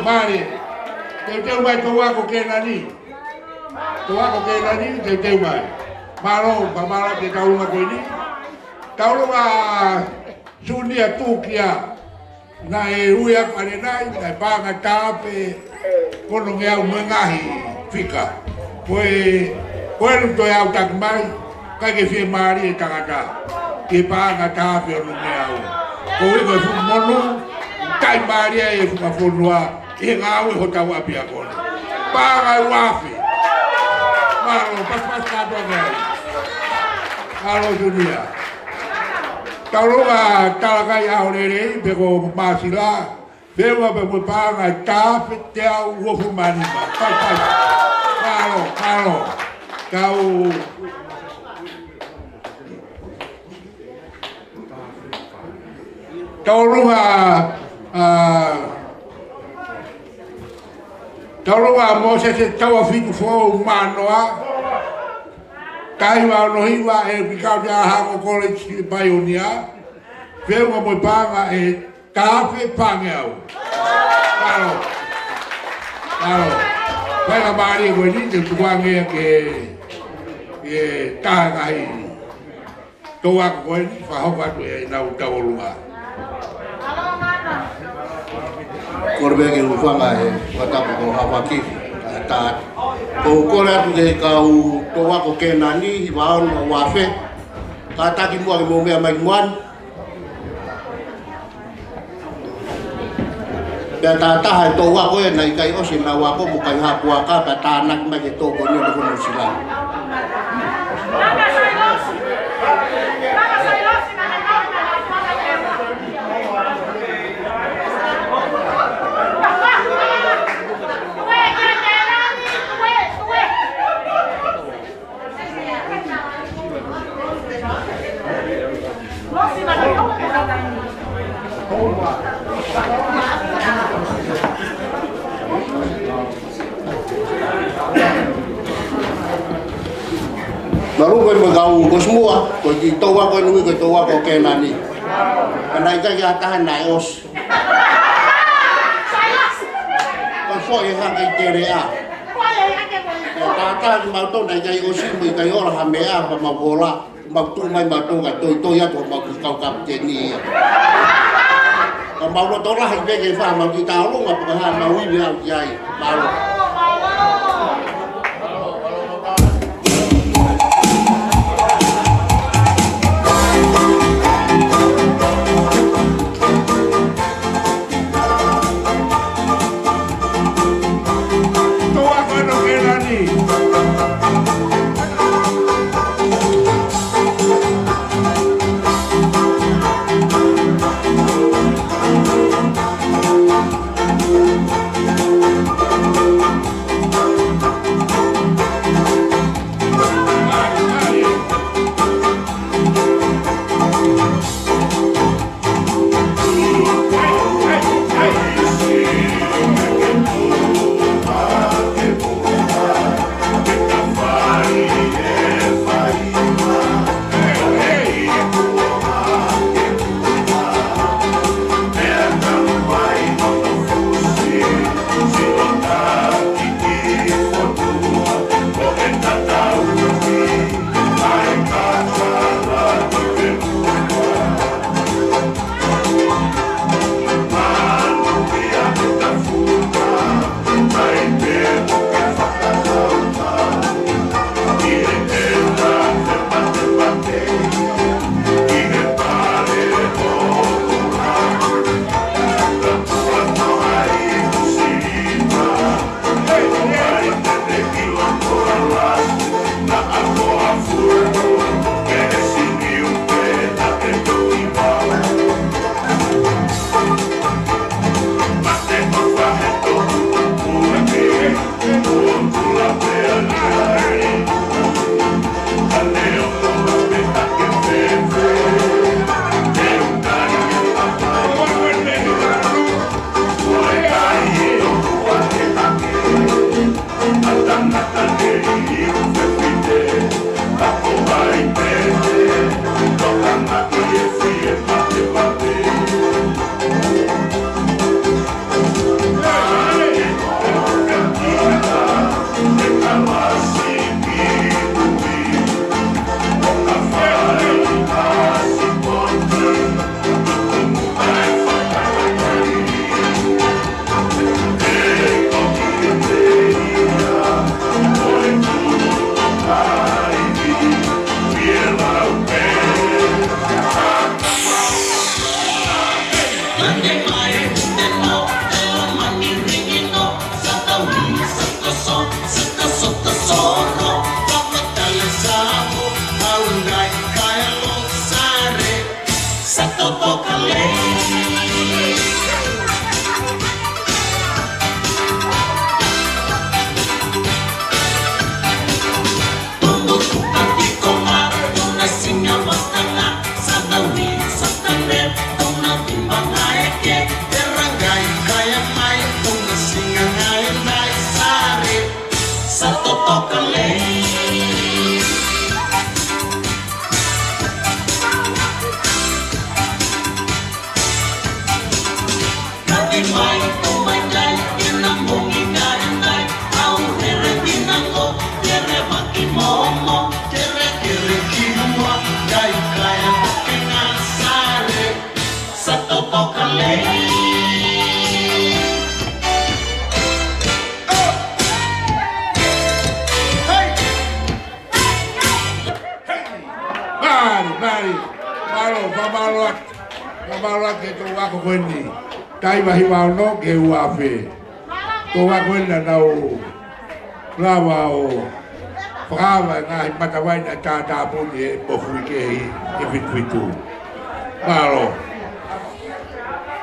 Mari. Teu mai tua ko ke nani. Tua ko ke nani teu mai. Malo pamala ke kau ma ko ni. Kau ma sunia tukia. Na e uia pare nai, na pa nga tape. Kono ngea umengahi fika. Poe no to au tak mai. Ka ke fi mari e tangata. Ke pa nga tape no ngea. Ko i ko fu mono. Tai Maria e fuka fonua e ngau e hota wa pia kon. Para wafi. Malo pas ka do ngai. Halo dunia. Taurunga talakai au nere peko masila. Bewa pe panga tape te au wofu manima. Pai. Halo. Kau Taurunga mo se tawa fiku fo manoa. Kai wa no hiwa e pikau dia ha college Pioneer. Vema mo panga e tape pangau. Halo. Pega bari ko ni te tuange ke ta ngai. toa ko ni fa ho fa e na uta o lunga korbe ke lu fanga e kata ko ha fa ki ta ko ko la tu de ka u toa ko ke nani wa no wa fe kata ki mo ke mo me mai muan ta ta hai toa ko e nai kai o sin na wa ko mo kai ha kwa ka ta nak mai ke to ko ni no ko sila baru ko magau ko semua ko di towa ko nungi ko towa ko kenani andai ka ya tahan naos ko fo e ha ke terea ta mau to dai kai osi mo kai ora ha mea pa ma bola ma tu mai ma to ga to ya to ma kau kap jeni ka mau to la ha ke ke fa ma ki ta lu ma pa ha ma wi ya jai mau Momo, kere kere kinua, kai Mari, Pamaluat ke tu aku kweni. Tai bahi mau no ke uafe. Tu aku kweni nau lava o prava na matawai na ta puni po fuike e vitvitu. Malo.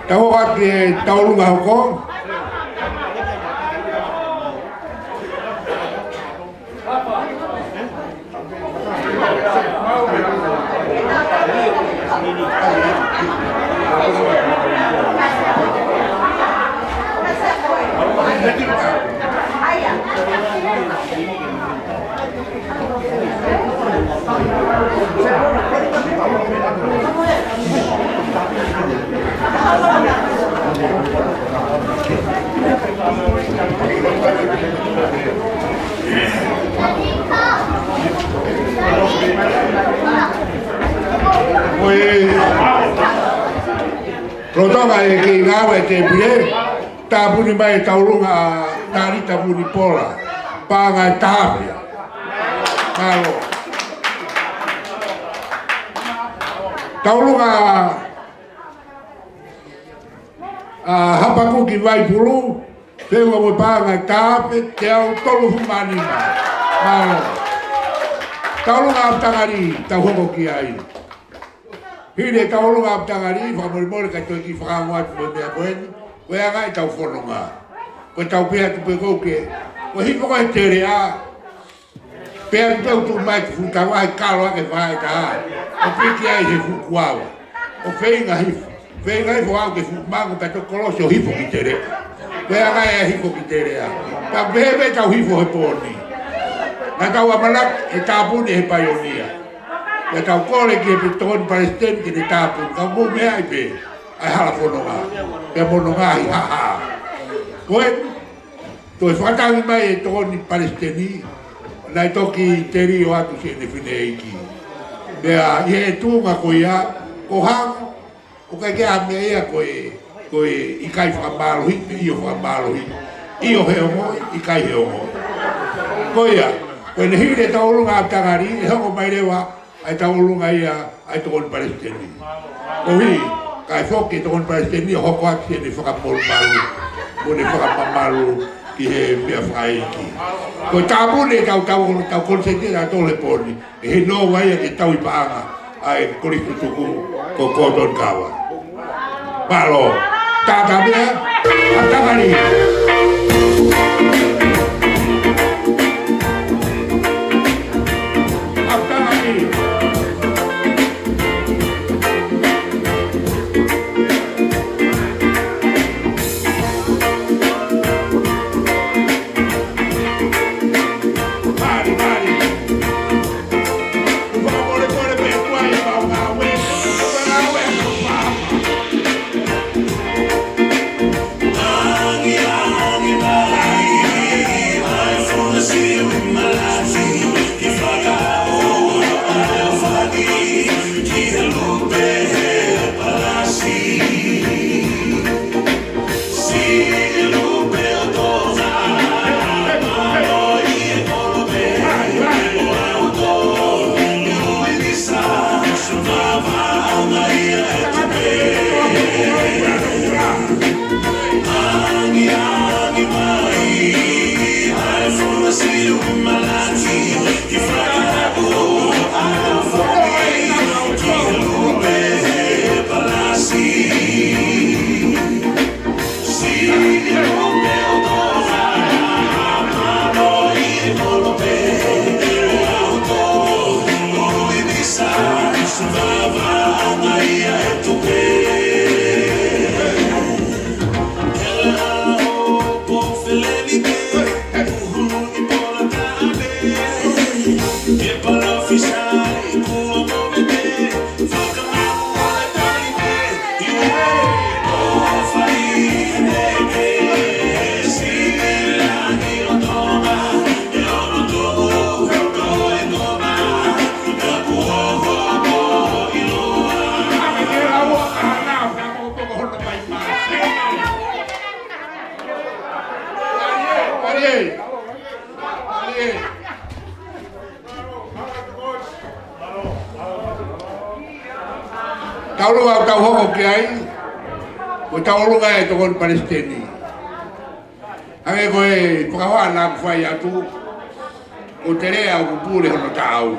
Tau ake tau lunga ko. Rotonga e ke ngawe te pire, tabuni mai taurunga tari tabuni pola, panga tapia. Malo. Taurunga hapaku ki vai pulu, tewa mo panga tape, te au tolu humanina. Malo. Taurunga aptangari, tauhoko ki ai. Hine taurunga aptangari, whamoremore ka toi ki whakamuat mo mea koeni, koe anga i tau whanonga. Koe tau pēha tu pe kouke, koe hipo koe tere a, pēha tu tau tu mai tu whuntawa ai karo ake whae ta a, o pēki ai he whukuawa, o whenga hipo au ke whukumango ta to kolosi o hipo ki tere, koe anga e hipo ki tere a, ta bebe tau hipo he pōni, na tau amalak e tāpuni he paionia. Ya tau kore ki e pitoni Palestine ki te tāpun, ka mō mea i pē, ai hala whanonga, pēa mononga hi haha. Koe, toi whakatangi mai e tōni Palestini, nai toki teri o atu si ene whine eiki. Mea, i e tūnga koe ia, ko hanga, o kai kia mea ia koe i kai whakamarohi, me i o whakamarohi, i o heo moi, i kai heo moi. Koe ia, koe ne hire taurunga a tangari, e hongo mai rewa, ai taurunga ia, ai tōni Palestini. Ko hi, kai whoki tōni Palestini, hoko ati ene whakamolu maru, mo ne whakamamaru ki he mea whaiki. Ko tāpune tau konsentia na tōle pōni, e he no wai e tau i paanga, ai koriku tuku ko kōton kawa. Malo, tāta mea, a tangari. tau lunga tau hoko ki ai ko tau lunga e tokon Palestini ange koe whakawhana ku whai atu o te rea o pūre hono tau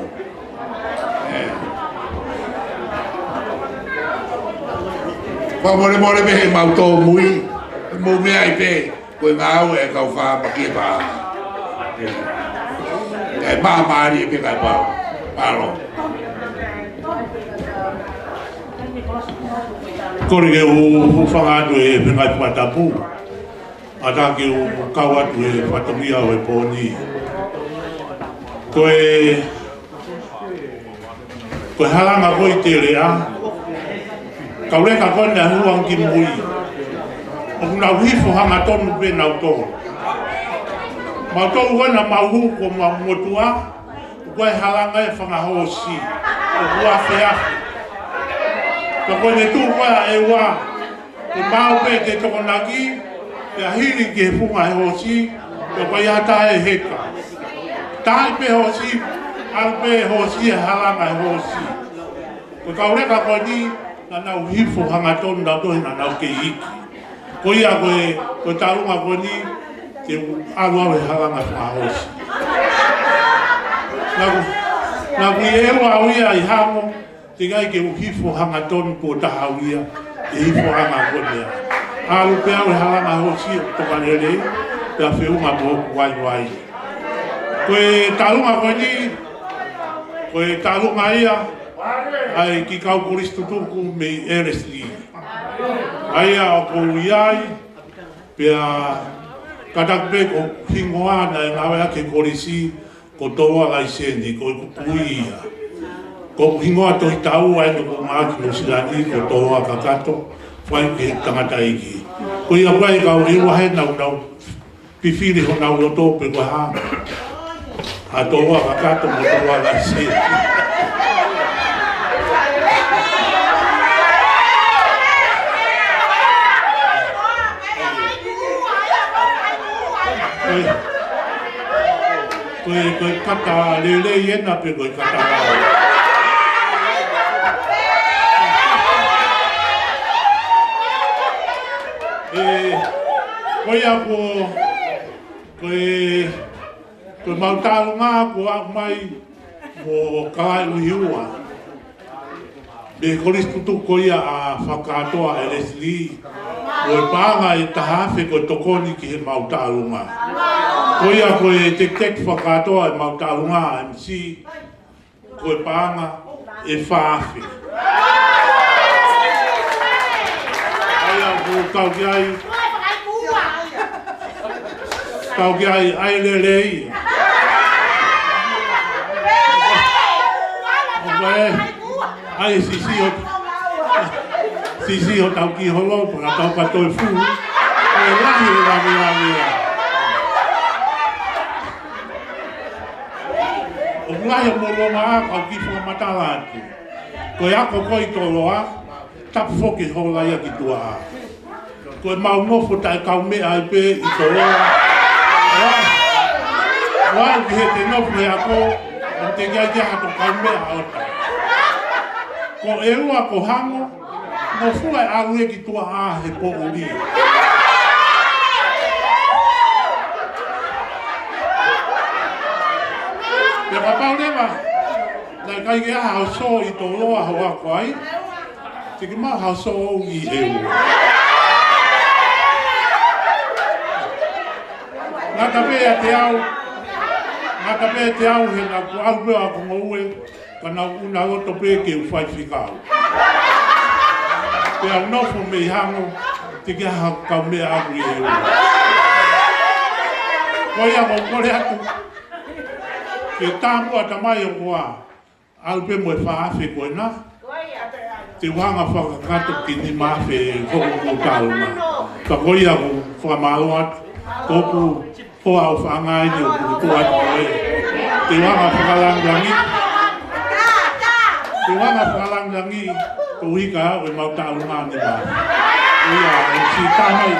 Whamore more mehe mauto mui mo mea I pe koe ngā au e kau wha maki e pā e pā maari e pe kai pāo pāro Kore ke u whangātu e whengai whatapu. Ata ke u kau atu e whatamia o e pōni. Koe haranga koi te rea. Kau reka kone a huang ki mui. O kuna hifo hanga tonu pe nau tohu. Mau tohu wana mau ko mau motua. Koe haranga e whangahosi. O hua whiafi. Ka koe ne tūwhaya e wā, e māu pe te tokonaki, e ahiri ki he whunga he hosi, e koe ata e heka. Tai pe hosi, al pe hosi e haranga e hosi. Koe kaureka koe ni, na nau hifo hanga tonu na tohi na nau ke iki. Koe ia koe tarunga koe ni, te aluau e haranga whunga hosi. Nā kui e ewa uia I hango, te gai ke hifo hanga tonu ko tahawia e hifo hanga konea. Alu pe au e haranga hosi o tokanere, te a whiunga po wai. Koe tarunga koe ni, koe tarunga ia, ai ki kau koristu tuku me Eresli. Aia o kou iai, pe a katakpe ko hingoa na e ngawe ake korisi, ko toa lai seni, ko kupui ia. Ko hingoa tohi tau ai no ko maki no silani ko toa kakato whai ke tangata iki. Ko ia whai kau iwa he nau pifiri ho nau roto pe ko ha. A toa kakato mo toa la se. Ko kata lele iena pe ko kata koe ako koe mautaro ngā ko ako mai mo kai uhiua. Me koristutu koe a whakatoa e Leslie. Koe pānga e tahawhi koe tokoni ki he mautaro ngā. Koe a koe tek whakatoa e mautaro ngā MC. Koe pānga e whaafi. Ai a ko kau ki ai. Kau ki ai lelei. Ai sisi o tau ki holo, para tau katoe fu. E lahi e lahi. O lahi o moloma a kau ki whamatala atu. Koe ako koi toloa, tapu foki hola ia ki tua a. Koe mau ngofo tai kau mea ai pe I toloa. Wai ki he te nofu he ako, o te ngai hato kau mea ota. Ko e ua ko hango, no fua e aru e ki tua a he po uri. Pe papau lewa, nai kai ke aha hau so I tō loa hoa koai, te ki maa hau so I e ua. Ngata pēa te au he na ku au pēa ko ngoue, ka na una roto pē ke u whai whikau. Pēa nofo me I hango, te ki aha kau mea aru I e ua. Koia mo kore atu, ke tāmua tamai o koa, au pē mo e whaafe koe na. Te wanga whakakato ki ni mawhe hoku ko tālunga. Ka koia ko whamalo atu, koku hoa o whangai ni o kuku atu koe. Te wanga whakalanglangi. Te wanga whakalanglangi, ko hika o e mau tālunga ni mawhe. Ia, e si tāmai.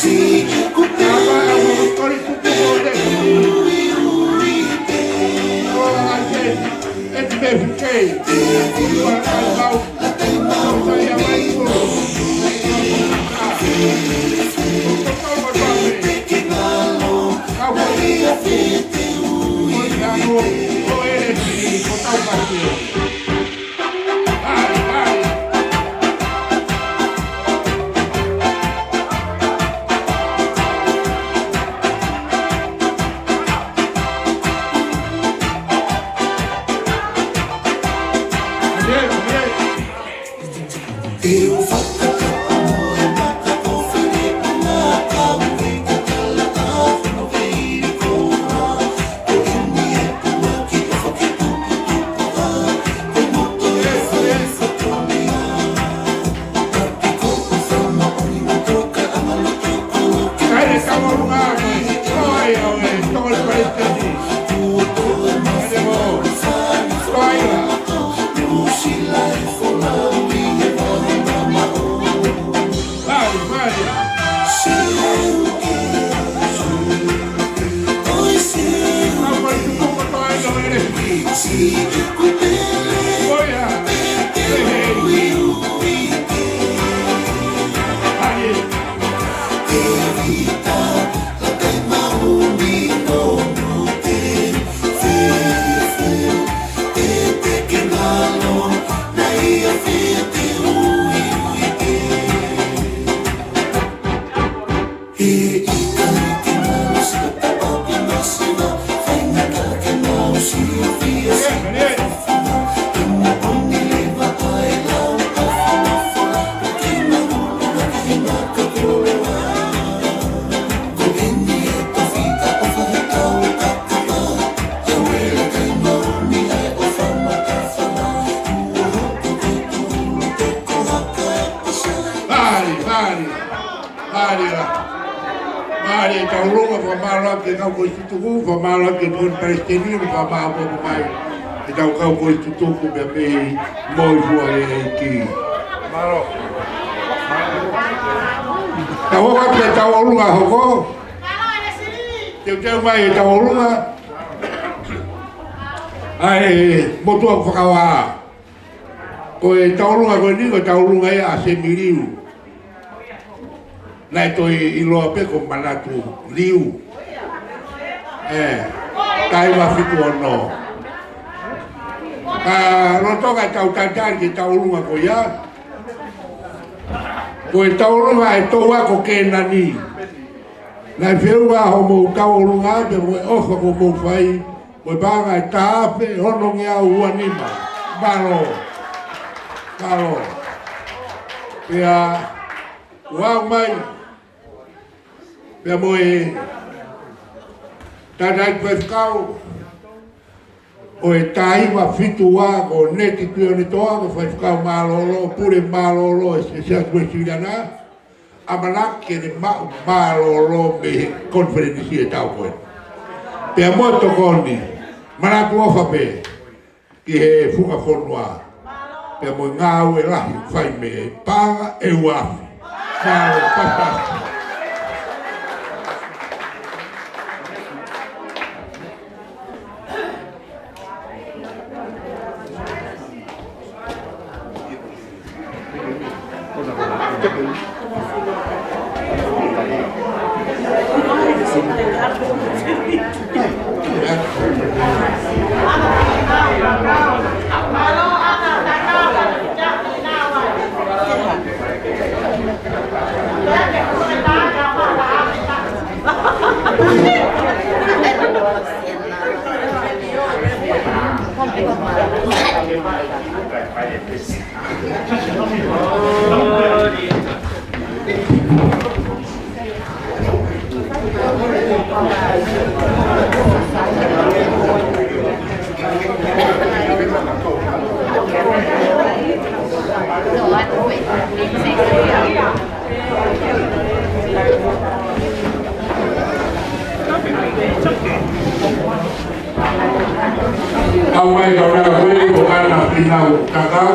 See, Motua whakawa. Ko e taurunga koe ni, ko taurunga e a se miliu. Nai toi I loa pe ko manatu liu. Tai wafitu ono. Ka rotoka tau tantan ki taurunga ko ia. Ko e taurunga e toa ko ke nani. Nai whirua ho mou taurunga pe mo e ofa ko mou whai. Mo banga e tāpe hono ngea uanima. Baro. Baro. Pea wau mai. Pea mo e tatai kwefkau. O e taiwa fitua ko neti tui one toa ko whefkau malolo, pure malolo e se sea kwe sirana. Amanaki e mau malolo me konferenisi e tau koe. Pea moto koni, manatu ofa pe, ki he funga whonua. Pea mo ngāu e lahi, whai me e pāga e uafi. Ngāu e papasi. Awai kau nak beli bukan nak pinau kakau,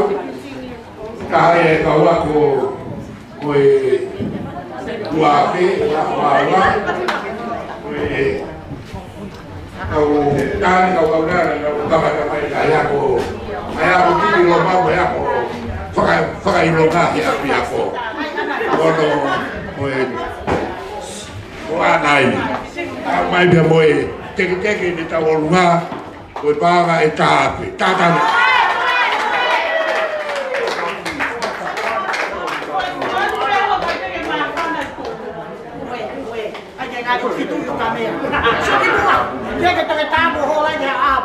kahai kau aku kue dua api, awal, kue kau kan kau nak kau kamar kamar kaya aku Ai ako tini lo mau ai ako. Whakai longa hi api ako. Kono moe. Koa nai. Mai pia moe. Teke ni tau lunga. Koe pāga e tāpe. Tātana.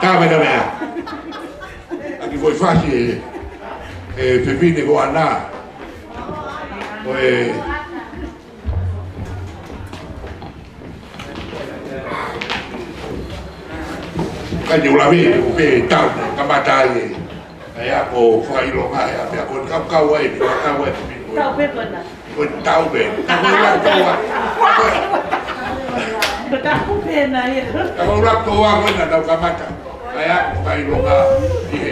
Tāpe na mea. Aki voi whasi e pepine ko ana. Koe Kai ulawi ko pe tau ka matai. Ai ako whailonga e a ko kau ai pepine. Tau pe kona. Ko tau be. Ko la toa. Ko tau pe na ia. Ko la toa ko na tau ka mata. Ai ako whailonga i he.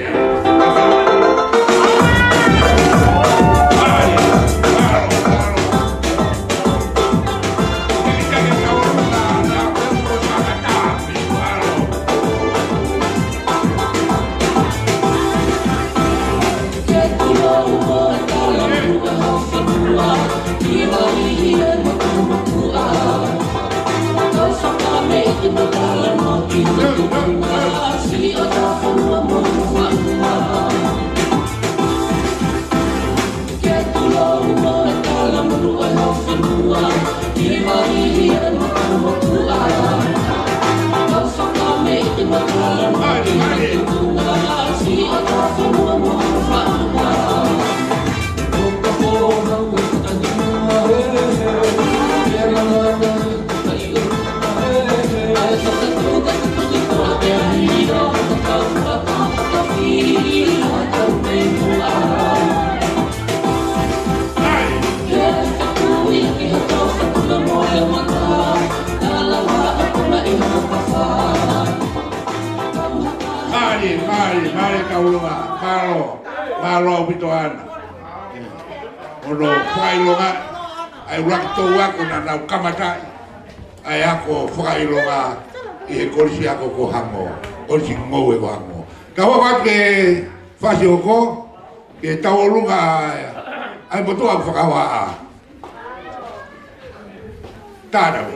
Mari kaulunga, malo bitoana. Ono whailonga, ai wakto wako na nau kamatai. Ai ako whailonga i he korisi ako ko hango, korisi ngou e ko hango. Ka waka ke whasi oko, ke taolunga ai motoa whakawa a. Tāna me.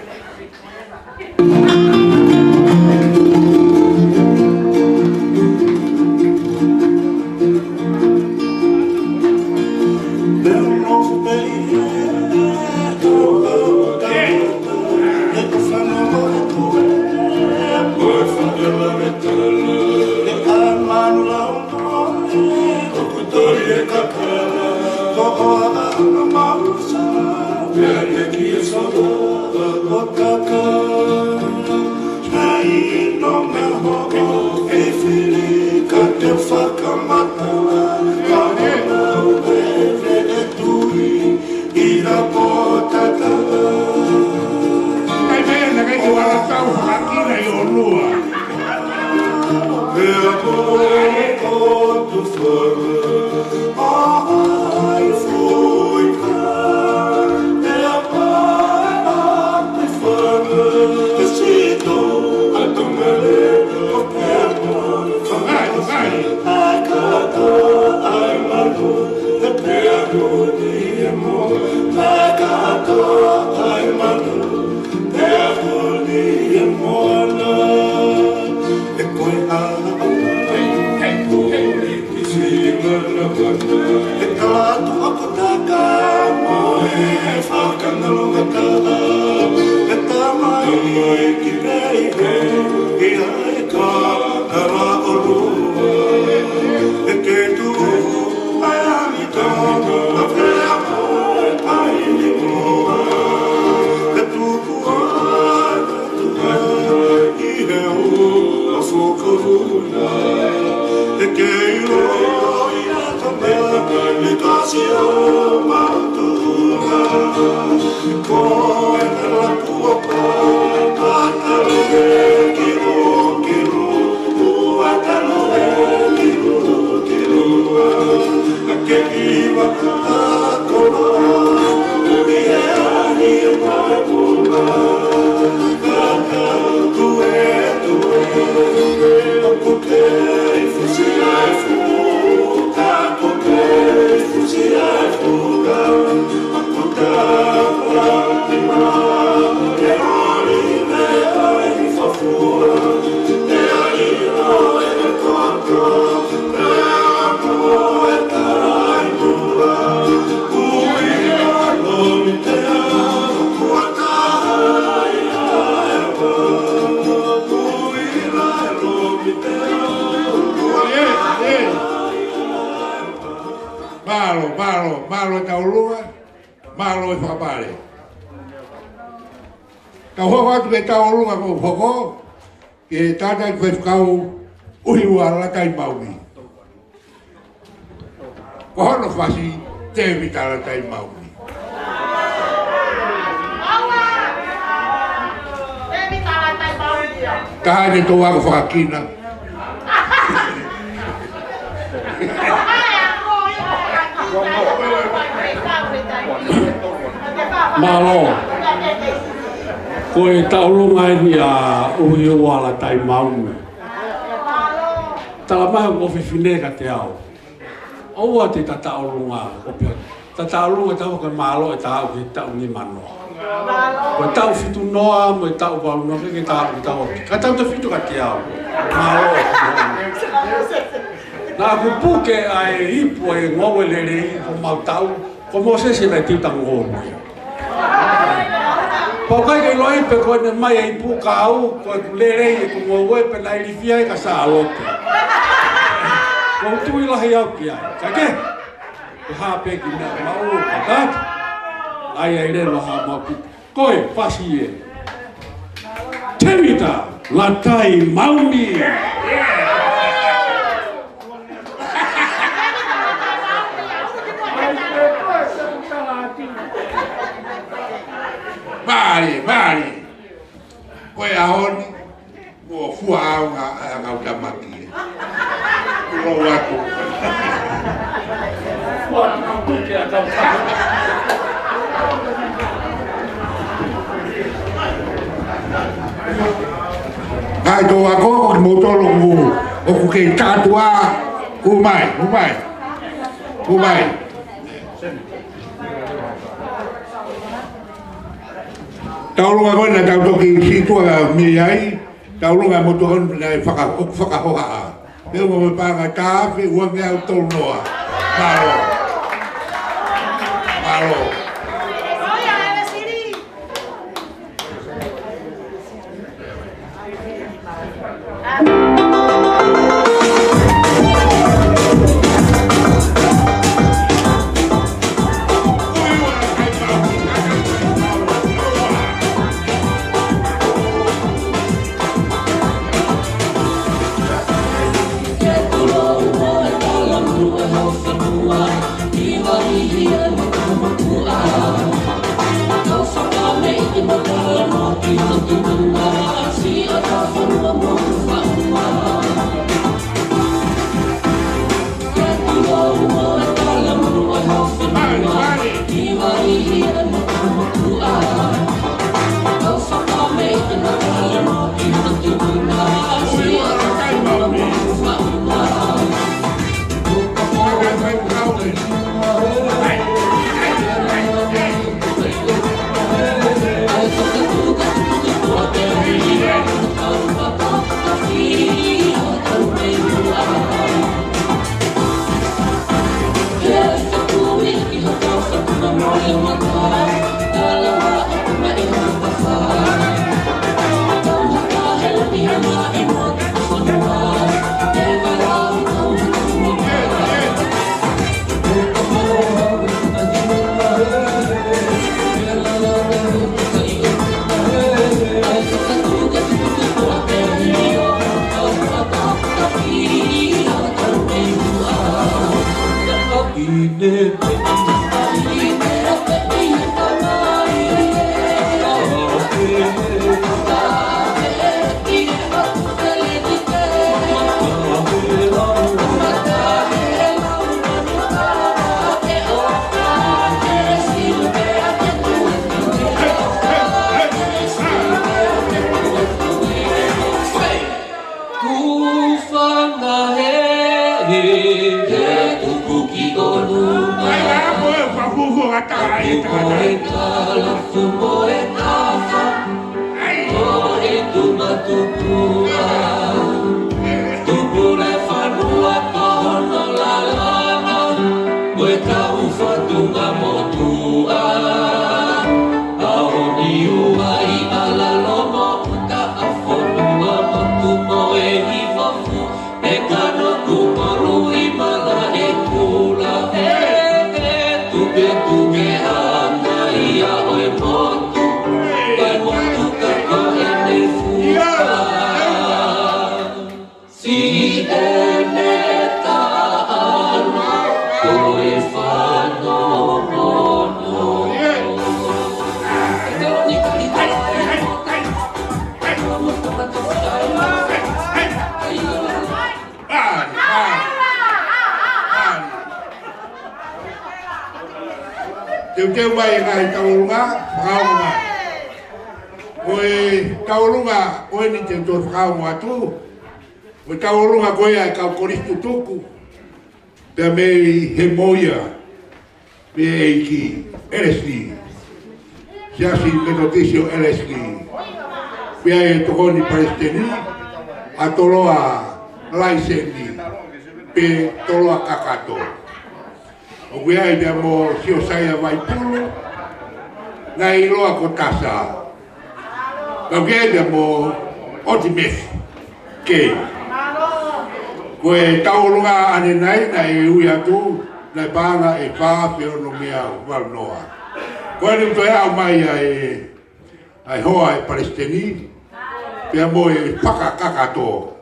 Porque fosse Malo e whakapare. Tau hoko atu ke tau runga ko hoko, ke tātai koe whakau uhi ua lakai maumi. Ko hono whasi te vita lakai maumi. Taha ne tō wako whakakina. Malo. Koe taurunga ni a uhi wala tai maunga. Tala maha ko whiwhine ka te au. Oua te ta taurunga o pia. Ta taurunga tau ka malo e tau ki tau ni mano. Koe tau whitu noa mo e tau wau noa ke tau ki tau. Ka tau te whitu ka te au. Malo. Nā ku puke ai hipo e ngowe lerei ko mau tau. Ko mo se se mai titang ngōnu. Ko kai ke loi pe ko ne mai ai puka au ko lerei ko ngowe pe lai rifia ka sa alote. Ko tui lahi au ki ai. Ka ke? Ko ha pe ki na mau ka tat. Ai ai relo ha mau ki. Koe pasi e. Tevita latai mauni. Mari. Koe ahoni, ko fua au ngau tamaki. Ulo wako. Hai tō wako, ko motolo ngu. O kuke tatua, umai. Taurunga koe na tau toki situa miriai, taurunga motu hon na whakahoha. Peo mo me pānga tāwhi, ua ngea o tolu noa. Malo. Tuge tuge anda te mai ngai taurunga, whakaunga. Koe taurunga, koe ni te tō whakaunga atu. Koe taurunga koe ai kau koristu tuku. Pea mei he moia, me eiki, LSD. Siasi Metodisio LSD. Pea e tokoni Palestini, a toloa laiseni, pe toloa kakato. O kuia i mea mo sio saia vai pulu, na iloa ko tasa. Ka kuia i mea mo otimef, kei. Koe taurunga ane nai, na e ui atu, na panga e paa pe ono mea walnoa. Koe ni toi au mai ai hoa e Palestini, pea mo e paka kakato.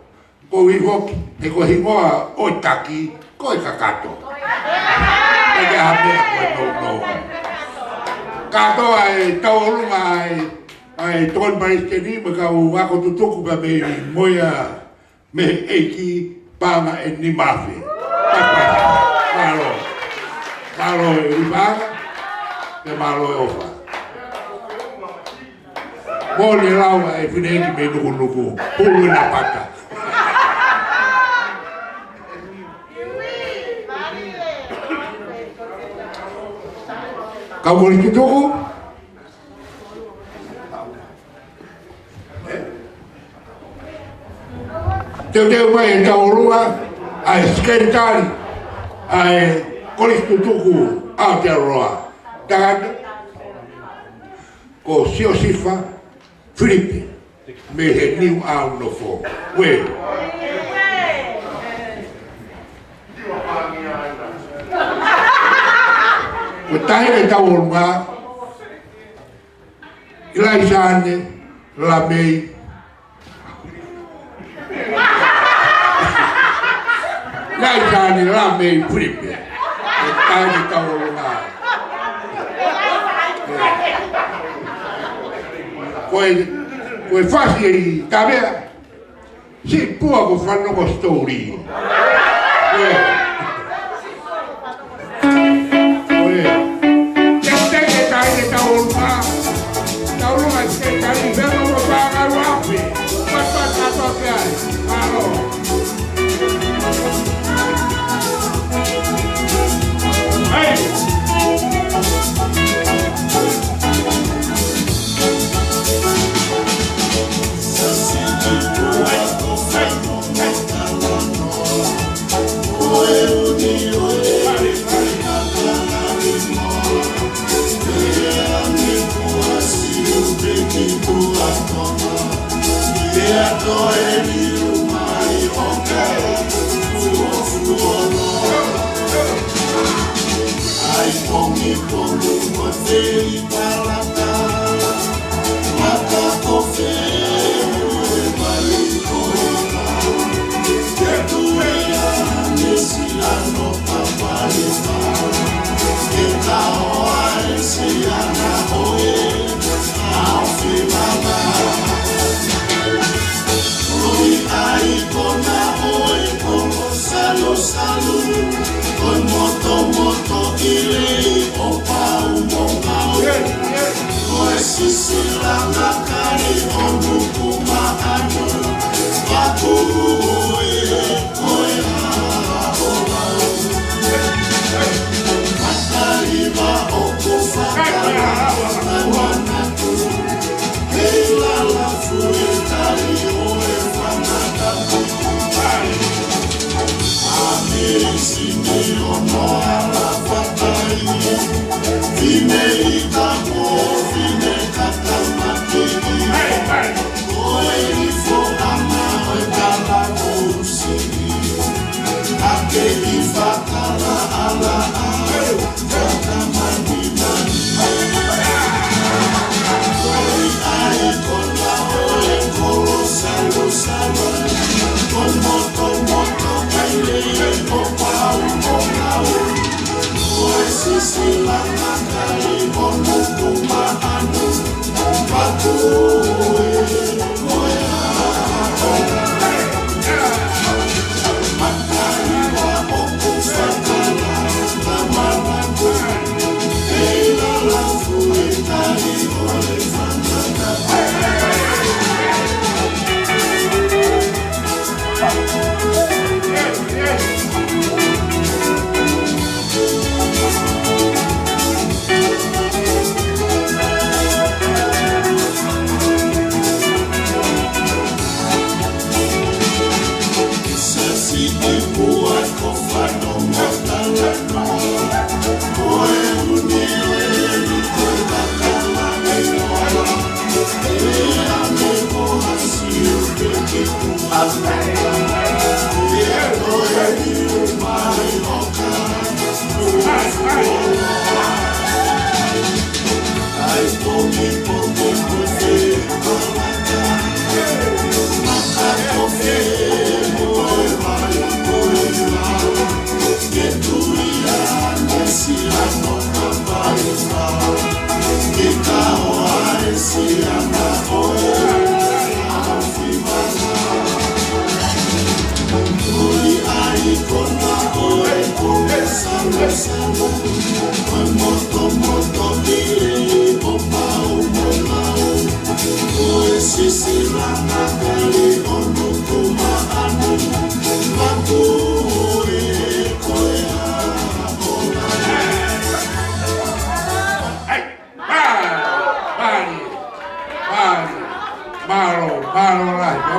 Ko i hoki, e ko hingoa oi taki, ko e kakato. Eke hapea koe no. Katoa e taurunga ai ton Palestini, me ka u wako tutuku ka me moia me eiki panga e ni mafi. Malo e upanga, e malo e ofa. Mole laua e whineiki me nuku, pulu na pata. Kau boleh tutuku? Teu mai e taurunga, ai skentari, ai kolis tutuku Aotearoa. Tagata, ko Siosifa, Filipe, me he niu au no fo. Wei. Ko tahi e taurunga, ilai sane, la mei, Laisani la mei Filipe. Tahi e taurunga. Koe fasi e tabea, si pua ko whanoko story.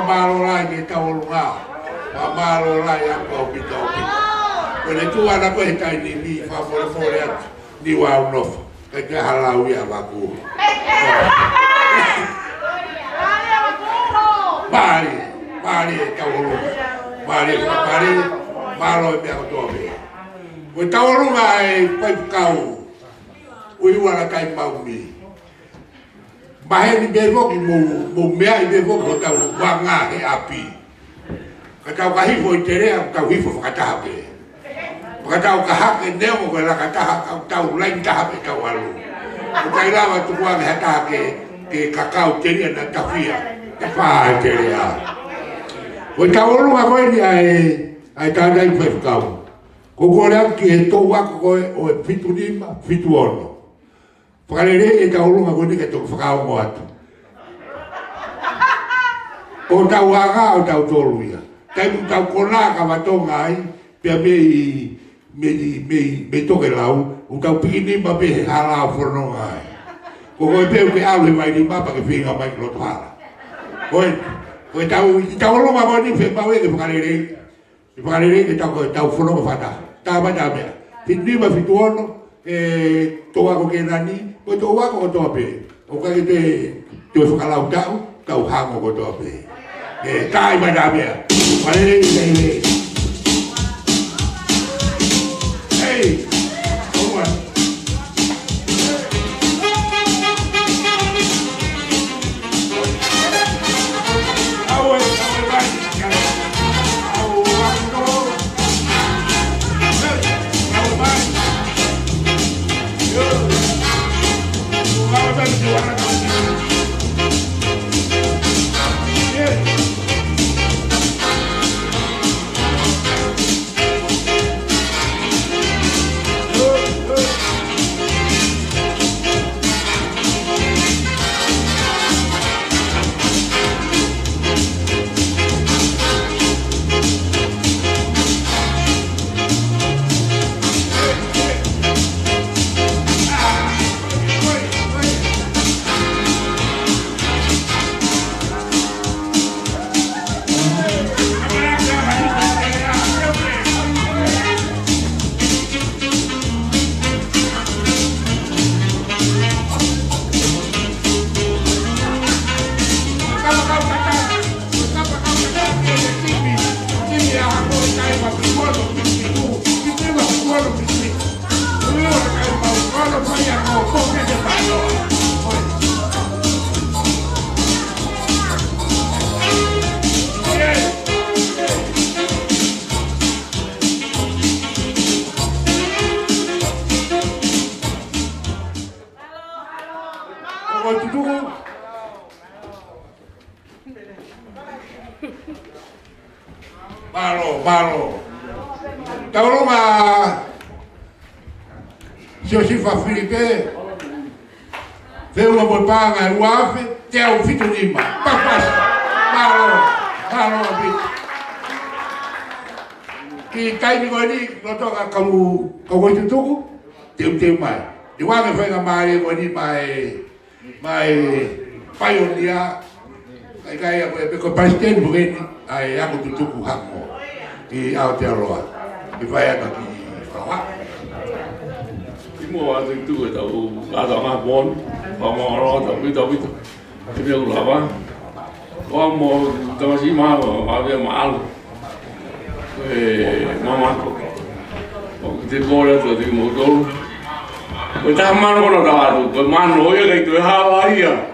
Malo lai ke tau lunga. Malo lai aku pita. Kone tu ana ko he kai ni fa fore at ni wa unof. Ke halau ya baku. Mari tau lunga. Mari malo me auto be. Ko tau lunga e pai kau. Ui wala kai mau mi. Bahaya di bego ki mo mea i bego ko tau wanga he api. Ka tau ka hifo i tere au tau hifo whakataha pe. Ka tau ka hake neo ko la kataha au tau lain taha pe tau alu. Ko tai lawa tukua me hataha ke kakao tere na tawhia. Te whaa tere a. Ko tau olunga koe ni ai tānei whewhkau. Ko kore au ki he tō wako koe o e fitu lima, fitu ono. Whakarere e tau runga koni ke tōku whakao mo atu. O tau aga o tau tōru ia. Taimu tau kona ka watonga ai, pia me toke lau, o tau pikini ma pe he hala o whanonga ai. Ko koe peu ke alu he mai ni mapa ke whinga mai ki loto hala. Koe tau runga koni whe mawe ke whakarere. Whakarere ke tau whanonga whata. Tā mata mea. Fitu ma fitu ono, toa ko ke nani, ko toa ko toa pe. O ka te whakalau tau hango ko toa pe. Tai mai nā mea. Whaere nei. Hei! Oua! Aue mai! Malo. Taurunga Siosifa Filipe Feua Mopanga e Uafe Teo Fitu Lima Papas Malo Ki taimi koe ni Lotoka kau itu tuku Teu mai Di wange whenga maare koe ni mai Pioneer Kai aku e ko pastel bugeni ai aku tutuku hakmo I Aotearoa I vai ana ki whawa Ki mua atu tu e tau ata ngā pōn Whamaro tau wita Ki mea ulawa Koa mo tamasi maha vea maalu E mamako O ki te kore atu ati mo tolu Koe taha mano kono tau atu Koe mano ia kai tue hala ia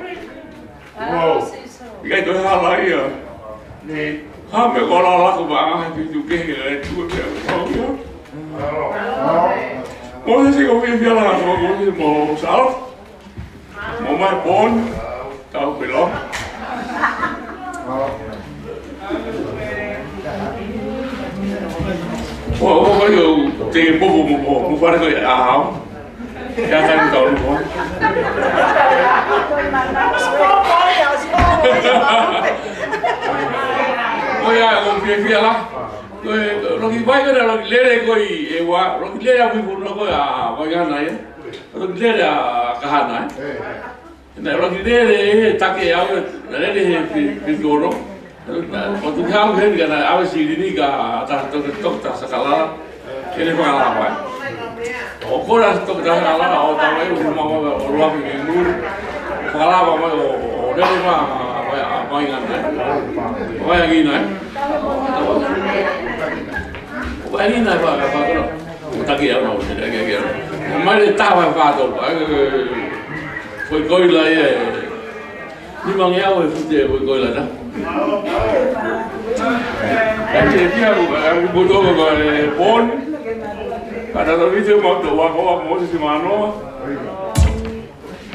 Ikai tue hala ia Ha me kora lako ba ai pitu ke e tu ke o. Mo se ko vi la mo sal. Mo mai pon tau pelo. O yo te te popo mo para ko ahau. Ya kan kau lu. Oh ya, kau pilih lah. Kau baik kan kalau lele kau ewa, kalau lele aku pun kau kau yang naik. Kalau lele kahana. Nah, kalau lele tak aku lele pinjoro. Kalau tu kau kan kan awak sih ini kah tak tak sekala. Ini pengalaman. Aku dah tu dah kalah, aku tahu itu semua orang minggu. Kalah apa orang ni apa ingat ni? Apa yang ini? Apa ini ni apa kalau? Tak kira apa, tak kira. Mana tahu apa tu? Koi lah ya. Ni mangya koi lah dah. Jadi aku bodoh kau pon. Kada video mau doa kau mau si mano.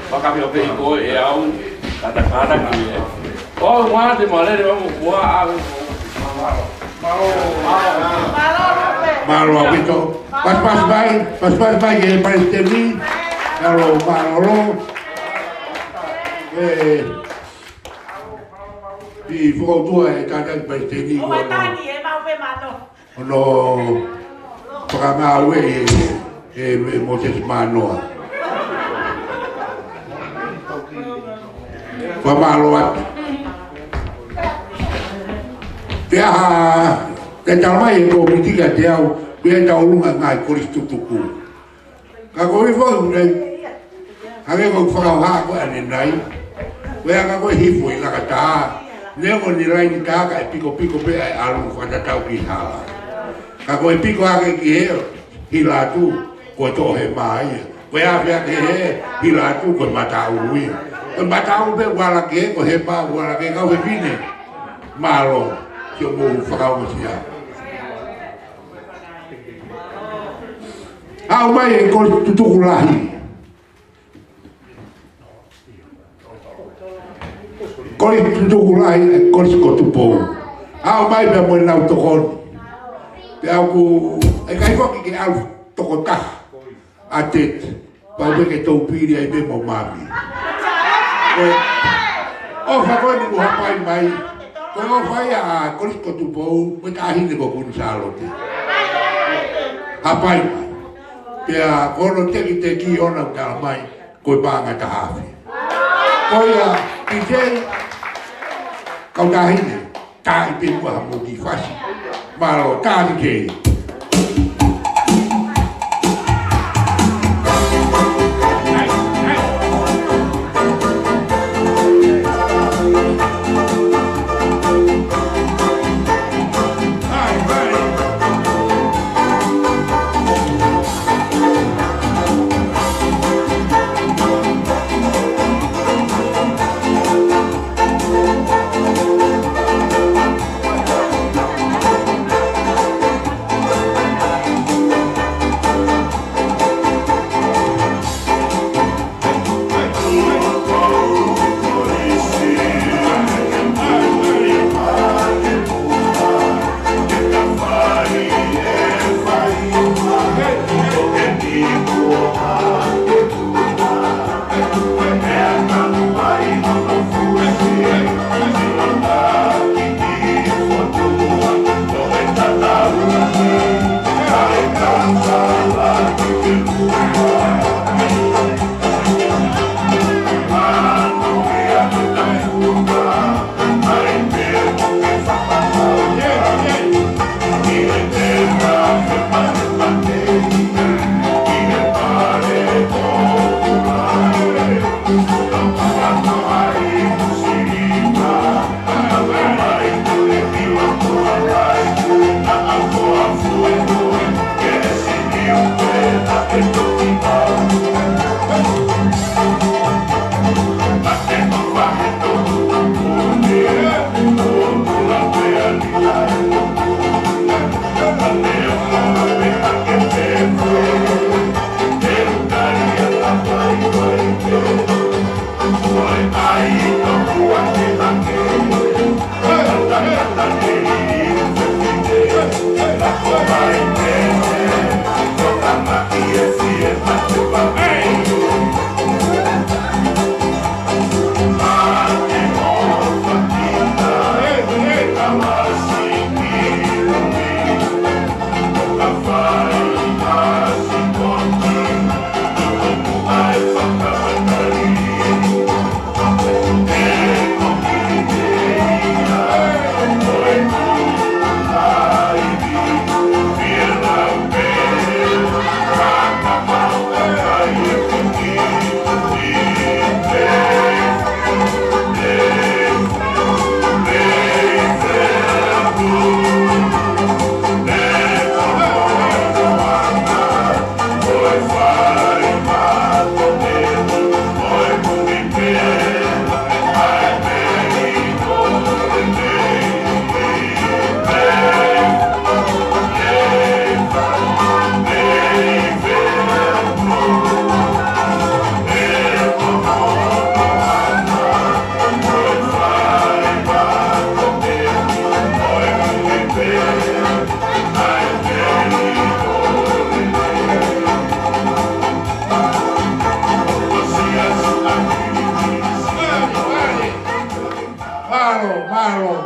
Pakai video kau au kada ni. Oh mah di mana dia mau buat Malo itu pas baik yang paling tinggi kalau malo di foto tua kadang paling tinggi no Pagamawe Moses Manoa. Pamaluat. Dia kejalmai ko mitiga dia dia tahu ngai kuris tutuku. Kako ifo ngai. Hage ko fanga ko aninai. Wea kako hifu ila kata. Nego nilai ni kaka piko pe alu kata tau kihala. Kako piko ake ki hilatu ko to he mai. Wea pia ke hilatu ko mataui. Ko matau be wala ke ko he pa wala ke ka he bine. Malo que mo fakao sia. Au mai ko tutukulahi. Ko tutukulahi ko ko tupo. Au mai be mo na tokon. Aku kai ko ki au tokota atet pa be ke topi ai be mo mami o fa ko ni mo hapai mai ko fai a ko tu po mo ta hin de ko kun salo te hapai pe a ko no te ki ona ka mai ko ba nga ta hafi ko ya ki je ka ta hin ta i pe ko mo ki fasi malo ta di ke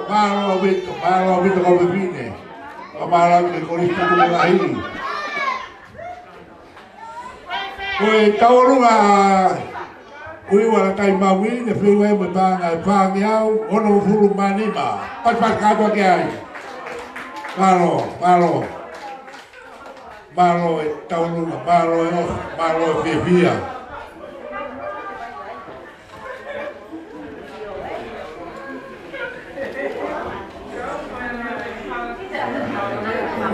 malo vito come fine. Malo che con il tutto la hii. Oi taurunga ui wala kai mawi ne fiwe mo banga pangiau ono fulu manima. Pas kato ke ai. Malo taurunga malo vivia.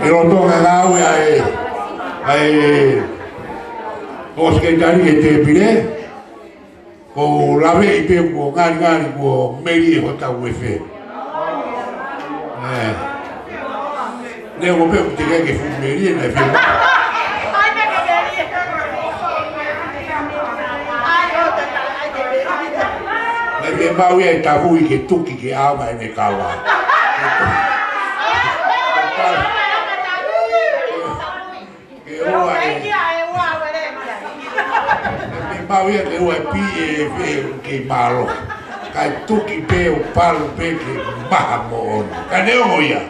Io non ho ai bosque dari che te pile o la vei pe ko ngari ko meri ho ta wefe ne o pe te che fu meri na fi ne pe ba wi ta hui che tuki che ama ne kawa Mau ia ke ua pie ke malo kai tuki pe o palo pe ke maha mo ka neo ia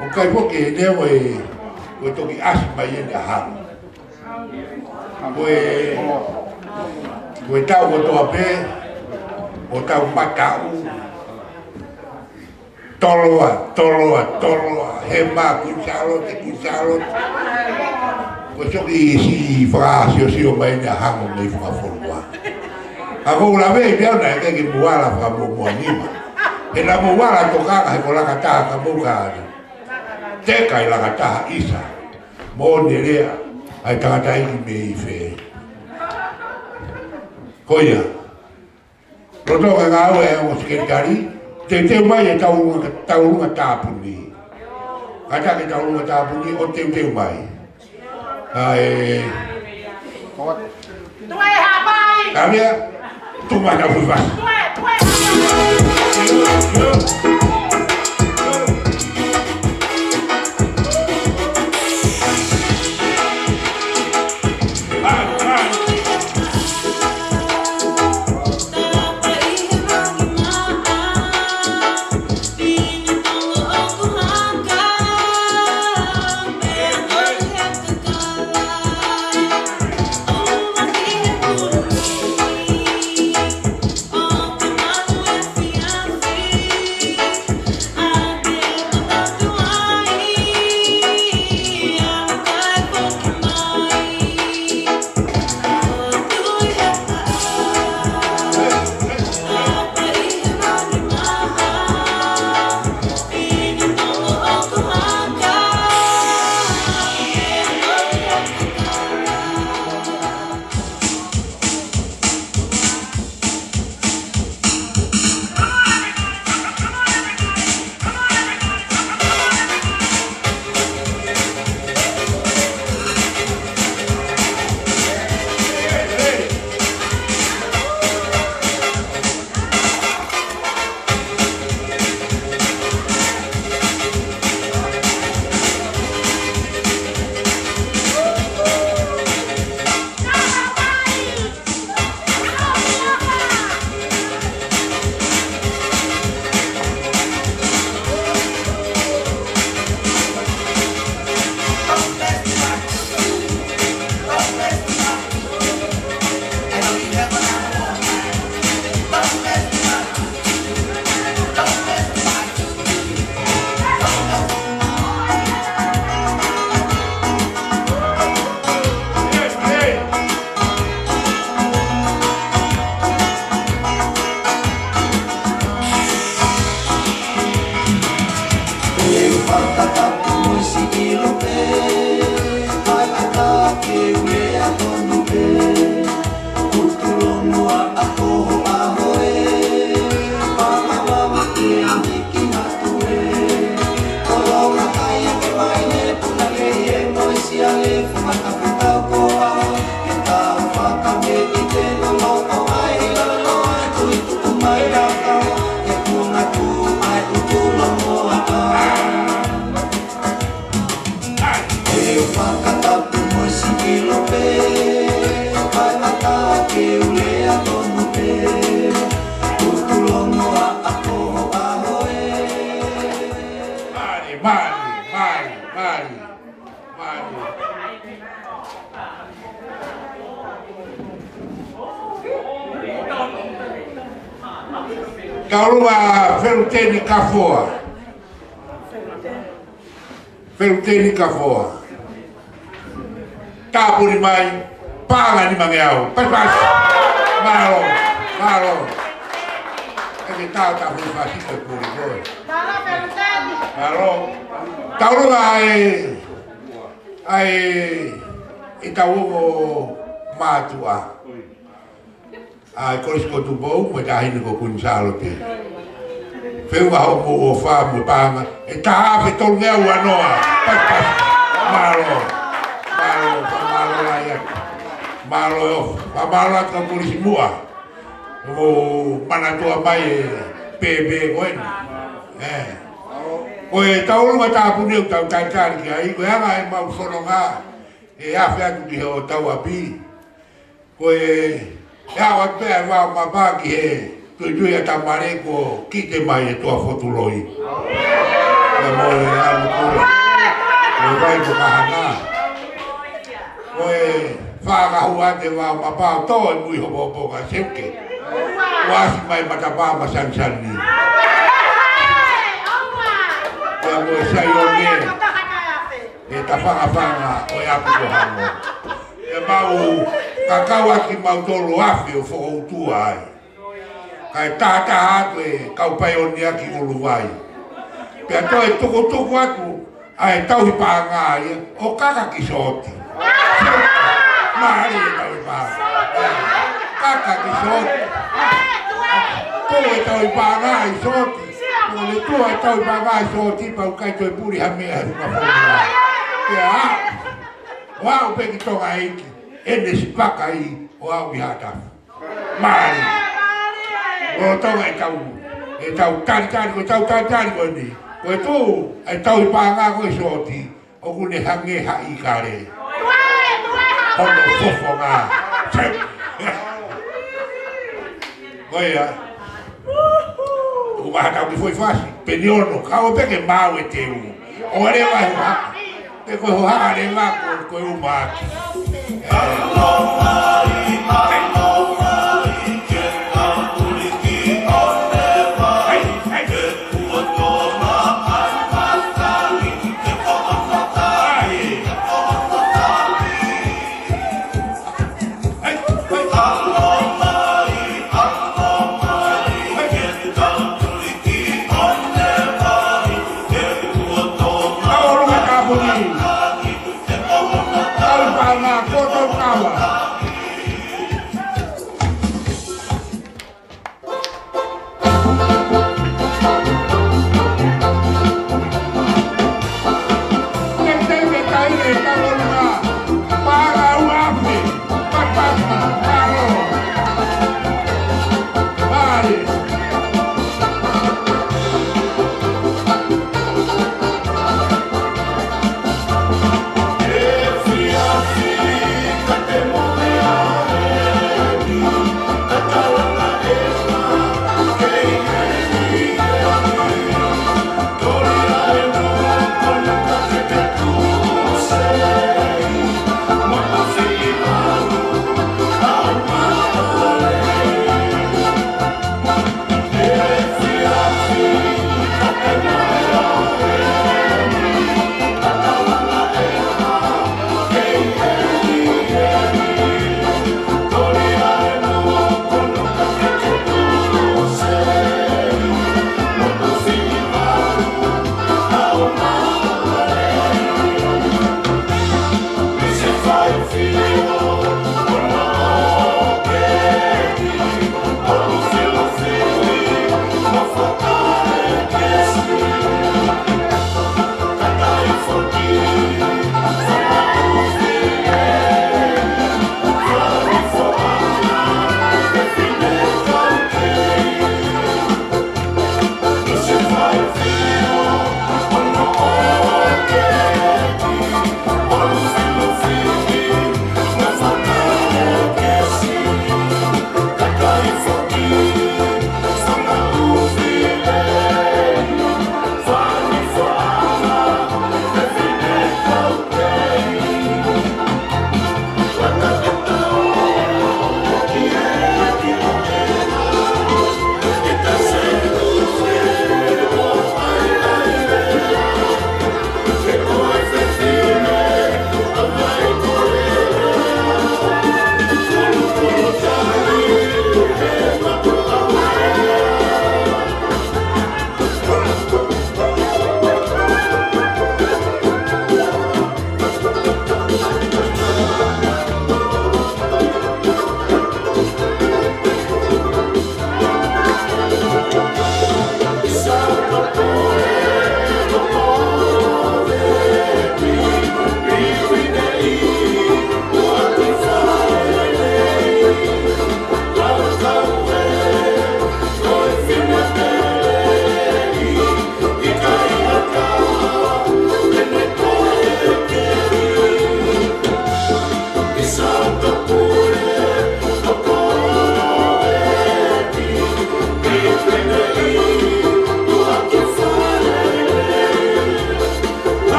o kai po ke neo o toki asma ia na ha o tau o toa pe o tau matau toloa he ma kuchalo Questo che si fa, si o mai na hango nei fa forwa. Ako la ve bia na ke buala fa mo anima. E la buala toka ko la kata ka buka. Te kai la kata isa. Mo nerea ai ta ta i me fe. Koia. Roto ka ga o sekretari, te mai e tau ta puni. Kata ke tau ta puni o te mai. Ai tu é rapaz Gabriel tu vai dar o vai Kaurunga Feruteni Kafoa. Feruteni Kafoa. Tapuri mai, panga ni mangeau. Pas. Malo, malo. Eke tau tapuri fasista puri koi. Malo Feruteni. Malo. Kaurunga ai itawuko matua. Ai korisko tu bou, mo tahi ko kun salo te. Feu ho mo fa mo panga. E ta fe tol ngeu anoa. Pas. Malo. Malo at ka polisi mua. Mo mana tua mai PB koen. Koe tau ma ta puni tau kai ki ai koe anga e mau sononga. E afe atu ki ho tau api. Koe ya wat pe va ma ba ki he. Tu ya ta mare ko kite mai e tua fotuloi. Ya mo e alu ko. Mo vai ko kahana. Koe whaka hua te wā mapā tō e mui hopo ka seuke. Wāsi mai matapā ma sansani. Pea moe sai o ne. E ta whanga o e apu ko hango. E mau kakau aki mau tōru awhi o whakautua ai. Kai tāta hatu e kaupai o ni aki ulu vai. Pea tō e toko atu ai tauhi pāngā ia o kakaki soti. Mari tau i pā. Kaka ki soti. Tō e tau i pā ngā i soti. Tō le tō e tau i pā ngā i soti. Pau kai tō i puri ha mea hunga whonga. Pea a. O au peki tonga eiki. Ene si paka i o au i hata. Mari. O tonga e tau. E tau tari ko tau tari ko ni. Ko e tō e tau i pā ngā ko i soti. O kune hange ha i kare. Ono fofo ngā. Oia. O maha tau ki foi fasi. Peniono. Kao peke mau e te u. O ere vai hoa. Te koe hoa are ngā koe u maki.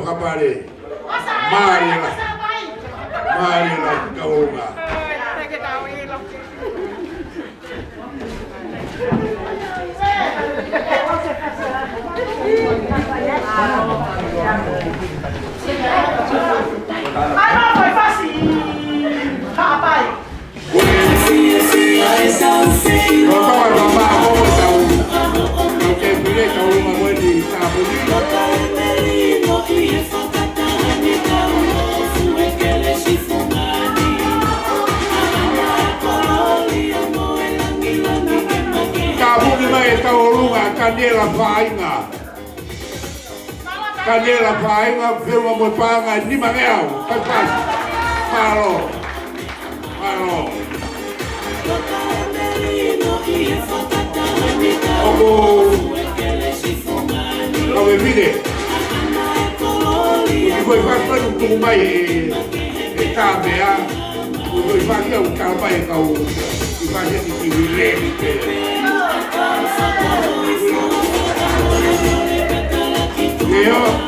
kapare. Marila. Marila kaunga. Ano foi fácil? Papai. Canela fainga, firma mo panga, ni mangeau, pas. Malo. Ogo. Kau vide. Foi para tu mai e cabea. Foi para que o caba e kau. E vai ser que vilene. Eu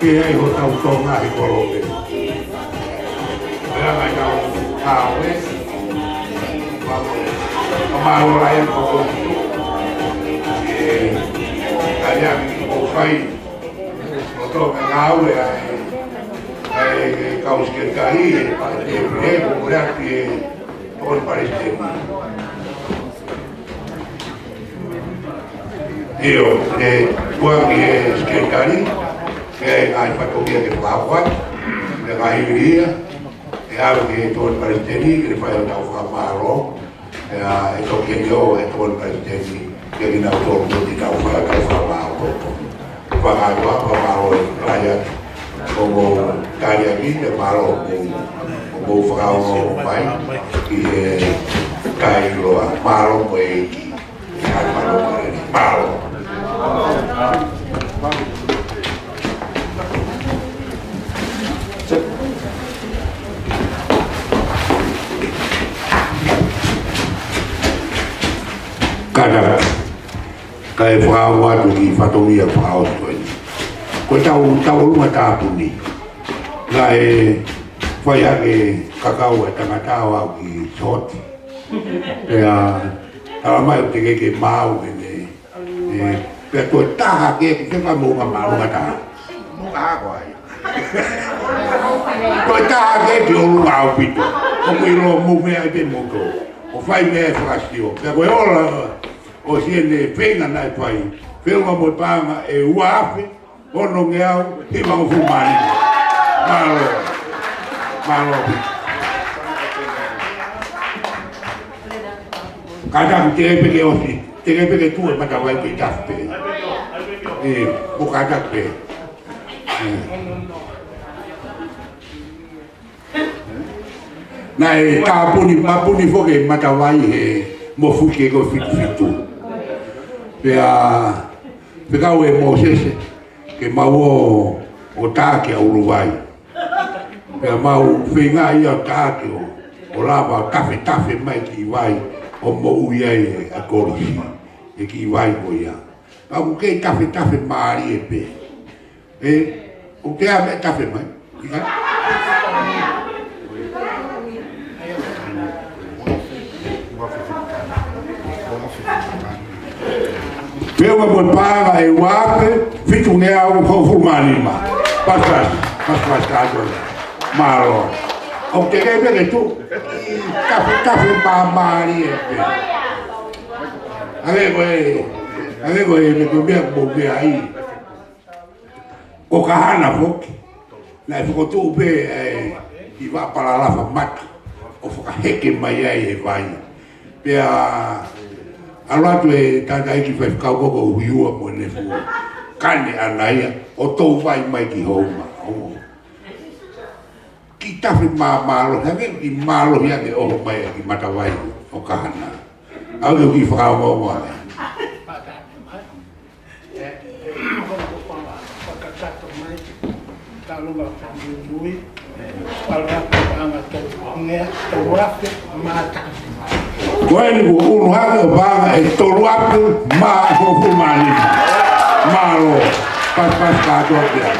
que hay otra automa y coloque. Pero hay vamos a ir por allá por país. Nosotros venamos a caos que caí, que todo parece. Yo, puedo que caí. Hay factoría que trabaja, de la hibridía, algo que todo el palestini, que fue el malo, esto que yo, todo el palestini, que viene a todo el mundo y causa malo, para malo en playa, como calle aquí, de malo, como frau no país, y cae lo malo, pues, malo. Kada kai frau atu ki fatomia frau toi ko tau luma tapuni lai foi ake kakao e tangatao ki soti ala mai te ke mau ne pe to taha ke ka mo ka mau ka mo ka ko ai to taha ke ki o au pito o ko ro mo me ai te mo ko o fai me frastio pe ko ola o siene pena na pai pelo mo panga e uafe o no ngeau e ma o fumani malo kada te pe o si te pe tu e mata vai pe tape o kada pe na e ka puni ma puni fo ke mata vai e mo fu ke go fitu pe kau e Moses ke mau o tāke a Uruguai pe mau whinga i a tāke o lava tafe mai ki vai o mo uia e a korisi e ki vai ko ia au ke tafe maari e pe o te a me tafe mai Pela mo paga e wape tu ne au fumani ma. Pas kajo. Malo. O que é tu? Café mamari. Ale go me go bia bobe aí. O kahana foki. Na foko tu pe i va para la famata. O foka heke mai ai vai. Pe ala tu e tata ki fa ka go hiu mo ne fu. Kane anaia o to vai mai ki homa. Kita fi malo, hake ki malo ya ke o mai ki mata vai o kahana. Au ki fa o mo. Koe ko uruhanga banga e toluaku ma fofu mani. Malo pas kato dia.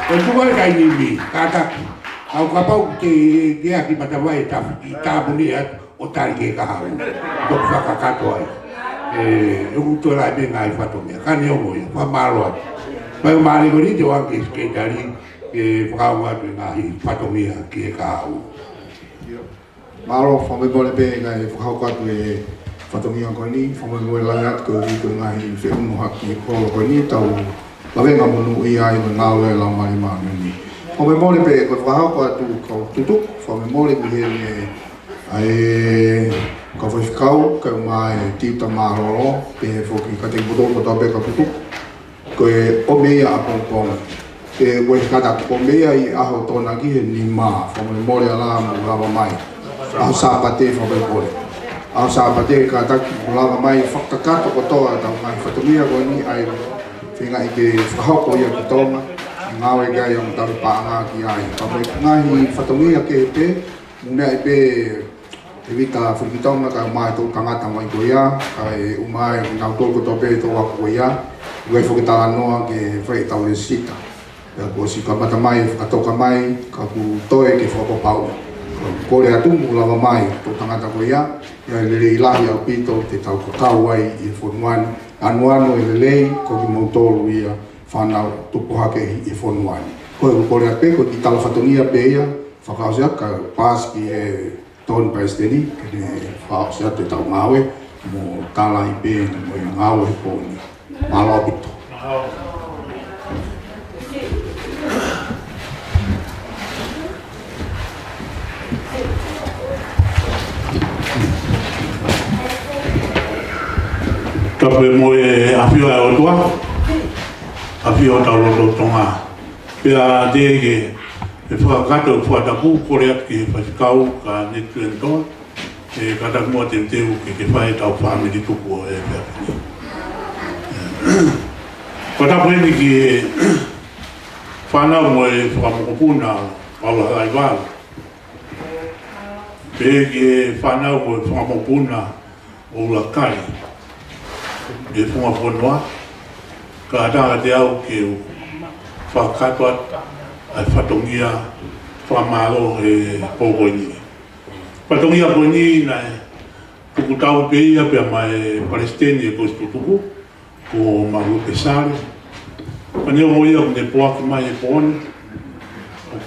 E tuwa kai ni kata au kapau ke dia ki mata vai ta buni o tari ke ka hau. Ko fa kato ai. Eu tô lá bem aí fatomia. Kani o moi, fa malo. Mai mari ko ni te wa ke dari ke frawa de ngai fatomia ke ka hau. Malo fome bole be ngai fo ka tu e fatomia ko ni fome bole la ko ri ko ngai se unu haki ko ni tau la venga monu i ai no ngale la mai ma ni fome bole be ko fa tu ko tutu fome bole be he ai ko fo kau ka mai ti ta ma ro pe fo ki ka te bodo ko ta be ka tutu ko e o me ya pom e we ka ta pom me ai a ho to na ki ni ma fome bole ala ma la mai au sapate fo be bole au sapate ka ta lava mai whakakato ko toa tau mai whatumia ko ni ai whinga i ke whahoko ia ki tonga i ngawe gai ang tau paanga ki ai ka mai ngahi whatumia ke pe mune ai pe e vita whikitonga ka mai tau tangata mai ko ia ka e umai ngau tō ko tō pe tō wako ia ue whakitala noa ke whai tau e sita ko si ka mata mai whakatoka mai ka ku toe ke whakopau ko le atumu lava mai tō tangata ko ia ia le ilahi au pito te tau kau ai i fonuani anuano i lelei ko ki mautolu ia whanau tupuhake i fonuani ko le ape ko ki tala whatonia pe ia whakaosea ka paski e tōni paesteni ke ne whaosea te tau ngawe mo tala i pe mo i ngawe po ni malo pito Kape mo e awhio e otua, awhio tau roto tonga. Pea dege e whakakato whatapu kore atu ki he whakikau ka netu en toa, e kataku mua te teu ke whae tau whamiri tupu e whiawhini. Katapu eni ki e whanau mo e whakamokopuna aula hai wala. Pe ki e whanau mo e whakamokopuna aula kai. E funga whanua, ka atanga te au ke o whakatoa ai whatongia whamaro e pōkoini. Whatongia koini na tukutau pe ia pia mai Palestini e kostutuku, ko mahu pe sare. Paneo mo ia kune poaki mai e pōne, ko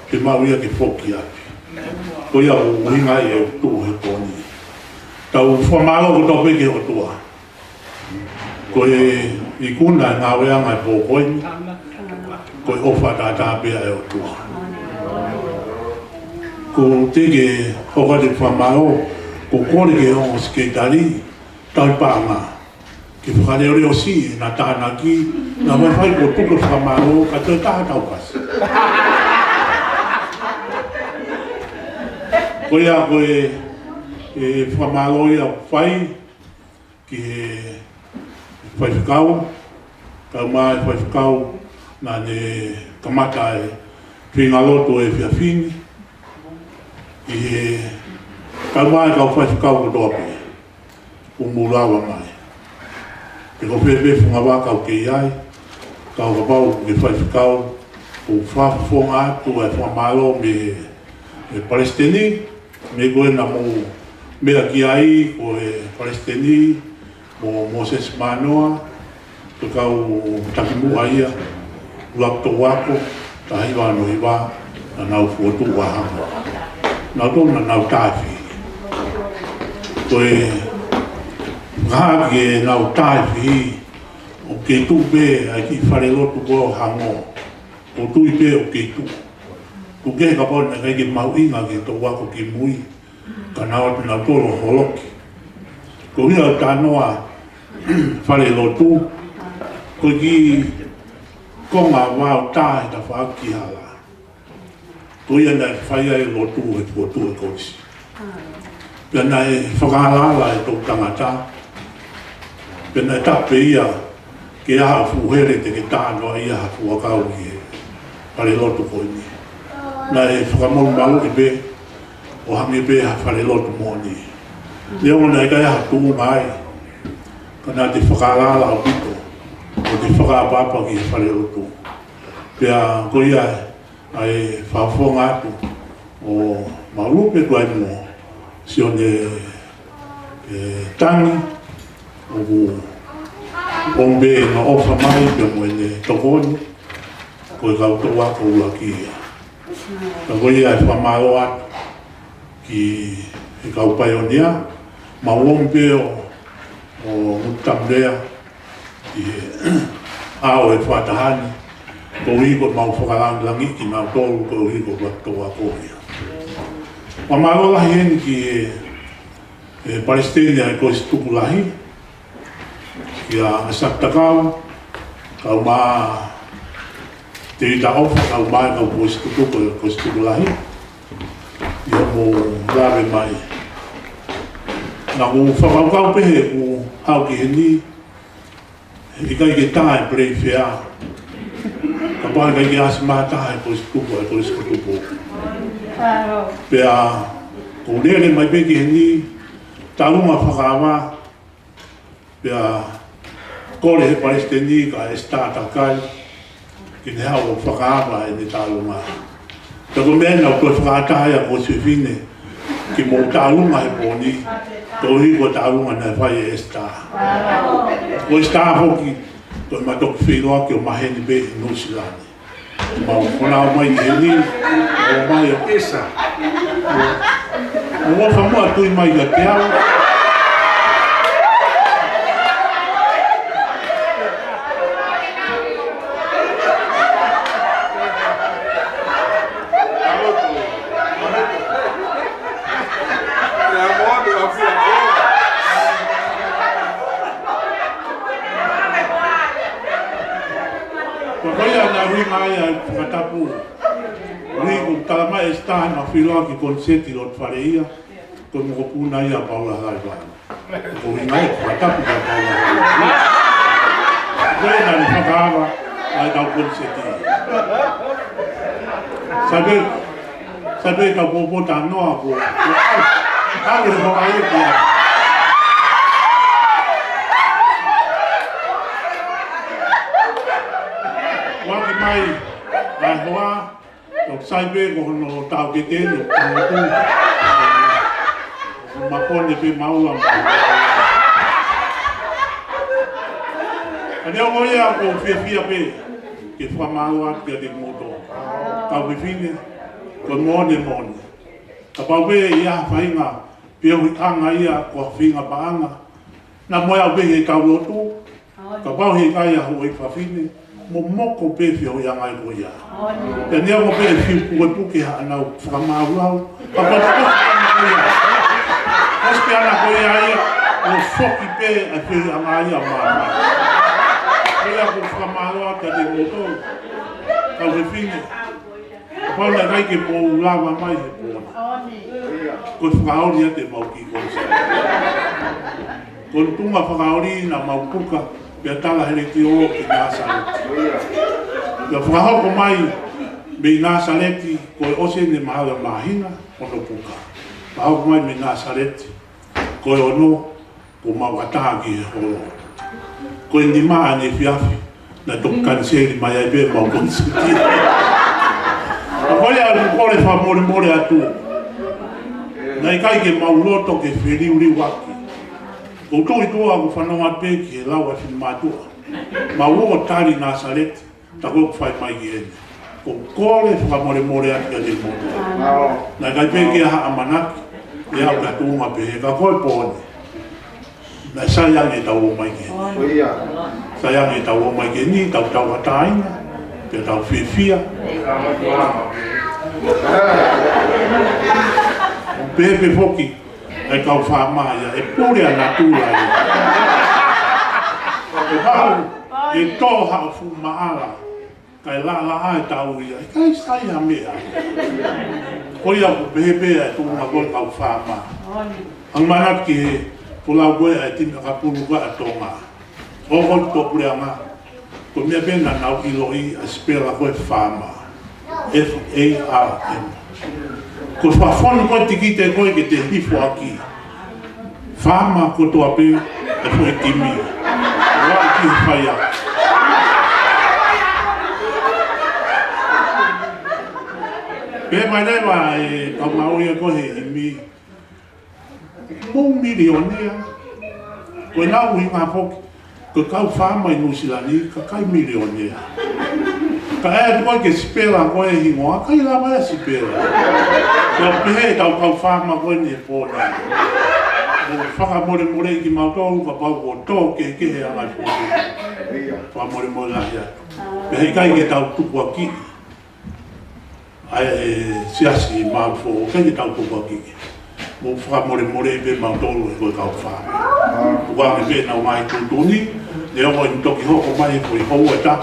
ke mahu ia ke whoki api. Ko ia o hinga e o tū he pōne. Tau whamaro ko tau peke o tua. Ko e i kuna ngā weanga e pōkoini, ko e ofa tātā pia e o tua. Ko teke hokate whamaro, ko kore ke hongo sketari, tau pānga. Ke whakare ore o si, nā tānaki, nā waiwhai ko tuku whamaro, ka tau tātau kasi. Ko ia ko e whamaro ia whai, ki he whaifukau, tau mai whaifukau nā ne kamata e whingaloto e whiawhini. I he tau mai kau whaifukau ko toape, o murawa mai. Te ko whewe whungawa kau ke iai, kau kapau ke whaifukau, o whawhonga atu e whamaro me Palestini, me koe na mo mea ki ai ko e Palestini, mo Moses Manoa, Ko kau taki mua ia, uak to wako, tahi wano iwa, na nau fuotu wahanga. Nau tōna nau tāwhi. Koe ngāki e nau tāwhi, o ke tūpe ai ki whare lotu ko hango, o tui pe o ke tū. Ko ke ka pōna kai ke mau inga ke tō wako ki mui, ka nau atu nau tōro holoki. Ko hia o tānoa whare lotu, ko ki konga wāo tāi ta whaaki hala. Ko ia nei whai ai lotu e tuotu e koisi. Pia nei whakahalala e tō tangata. Pia nei tape ia ke aha fuhere te ke tānoa ia ha fuakau i e whare lotu koini. Nei whakamolu malu i be, o hangi be ha whare lotu mōni. Leo nei kai aha tū mai, ka nā te whakahalala o pito. O te whakapapa ki e whare roto. Pea ko ia ai whawhonga atu o maurupe ko ai mo si o ne tangi o ombe na ofa mai pe mo ne tokoni ko e kau toa ko ua ki ia. Ka ko ia ai whamaro atu ki e kau paionia ma ombe o mutamrea i ao e whatahani ko hiko mau whakalangi ki mau tōru ko hiko toa kōhia. Ma maro lahi heni ki e Palestina e koe situku lahi ki a Saktakau kau mā te ita ofa kau mā kau koe situku lahi ia mo lawe mai. Nā ku whakaukau pehe ku hau ki heni i kai ke tae prei whea. Ka pahe kai ke asi maa tae ko iskutupo. Pea, ko nere mai peki he ni, taunga whakaawa. Pea, kore he Palestini ka e stata kai, ki ne hao whakaawa e ne taunga. Tako mena o koe whakaatahe a ko siwhine, ki mō taunga he pōni, ko hiko taunga nei whai e sta. Ko sta hoki, ko matoki whiroa ki o maheni be i Nusilani. Ma o whanau mai i heni, o mai o esa. O wafa mua tui mai i a te au. Matapu, rico talama está na filo que consente lot fareia, como o puna ia Paula Raiva. O inai matapu da Paula Raiva. Quando ele pagava, aí dá o consente. Sabe que o botar novo. Ah, ele vai aí. Mai la hoa o sai be ko no tau ke te no tu ma pone pe maua ani o ia ko fia pe ke fa maua ke de moto tau be fine ko mone ka pa be ia fainga pe o anga ia ko finga baanga na moia be e ka lotu ka pa he ka ia ho e fa fine mo moko pe fio ya ngai ko ya. E ne mo pe fi ku ku ke ana frama au. Pa pa ko ya. Os pe ana ko ya ya o foki pe a fe ana ya ma. Ela ko frama au ka de moto. Ka we fine. Pa na ngai ke po lava mai he po. Ko frau dia te mau ki ko. Ko tunga frau na mau puka. Pia tala hele ki o ki Nasaleti. Pia whakahau ko mai me Nasaleti ko e ose ne mahala mahina o no puka. Whakahau ko mai me Nasaleti ko e ono ko mawataha ki he holo. Ko e ni maa ne fiafi na tok kanseri mai ai be mau konsiti. A kole a kore wha more atu. Na i kai ke mauloto ke whiriuri waki. O tō i tō aku whanau ape ki he lau e whini mātua. Ma o tari Nasaret, ta ko fai mai ki ko kore more atu de mo. Na ka pe ki ha amanak, ya ka tu ma pe ka ko pone. Na sayang e tau mai ki. Sayang e tau mai ki ni tau ataina, pe tau fifia. Pepe foki e kau whamaya, e pure ana tūra e. E hau, e tō hau fu maala, kai la ae tau ia, e kai sai a mea. Koi au pepe e tūna koi kau whama. Ang manat ki he, pulau koe e tina ka pulu ka a tonga. O koi tō pure anga, ko mea pena nau iloi a spela koe whama. F-A-R-M. Ko whawhonu koe tiki te koe ke te hifo aki. Whama ko toa pe e koe timi. Wā ki whai a. Pe mai rewa e kau maori e koe he mi. Mō milionea. Koe nau hi ngā poki. Ko kau whama i Nusilani, ka kai milionea. Ka e koe ke sipela koe hi ngoa, kai la mai a sipela. Ka pehe tau kau whama koe ni e pōna. Whaka more i ki mautou, ka pau ko tō ke he angai pōna. Wha more lahi atu. Pehe kai ke tau tuku a ki. Ai siasi mau fō, kai ke tau tuku a ki. Mo whaka more i pe mautou e koe kau whama. Ua me pe nau mai tūtuni, ne o i toki hoko mai ko i hou e ta.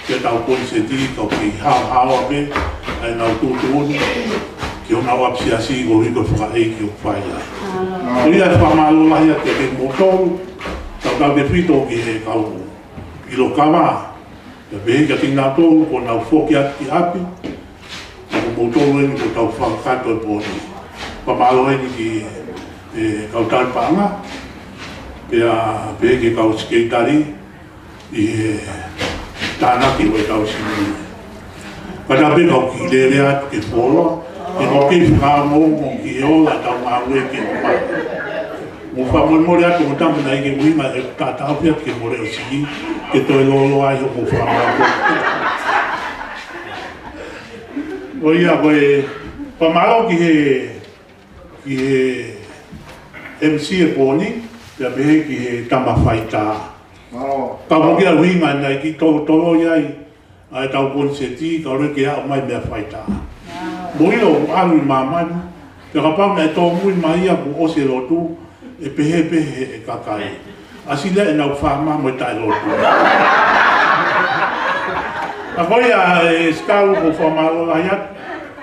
Ke tau koi se ti kau ki hao a pe, ai nau tūtuni. Ki o nau apsiasi ko hiko whaka eiki o whai ai. Ko ia whamalo lahi a te te motoru, tau te whito ki he kau ilo kawa. Te pehe ka tina tōru ko nau whoki ati ki api. Ko motoru eni ko tau whakato e pōni. Whamalo eni ki kau tarpaanga. Pea pehe ki kau skeitari i he tānaki o e kau sini. Kata pe kau ki lere atu ke pōroa. E no ke whakamo ki e ola tau ngā ue ke o mai. Mo whamore atu mo tamu nei ke uima e tātau pia ke more o siki ke toi lolo ai ho mo whamako. O ia koe whamaro ki he MC e pōni, pia pehe ki he tama whaita. Kau mo kia uima nei ki tolo iai, ai tau pōni se ti, kau reke au mai mea whaita. Moilo alu i mamani, te kapau na e tō mui mai a ku ose lotu, e pehe e kakai. Asile e nau whama mo e tai lotu. A koe a e skaru ko whamaro lahia,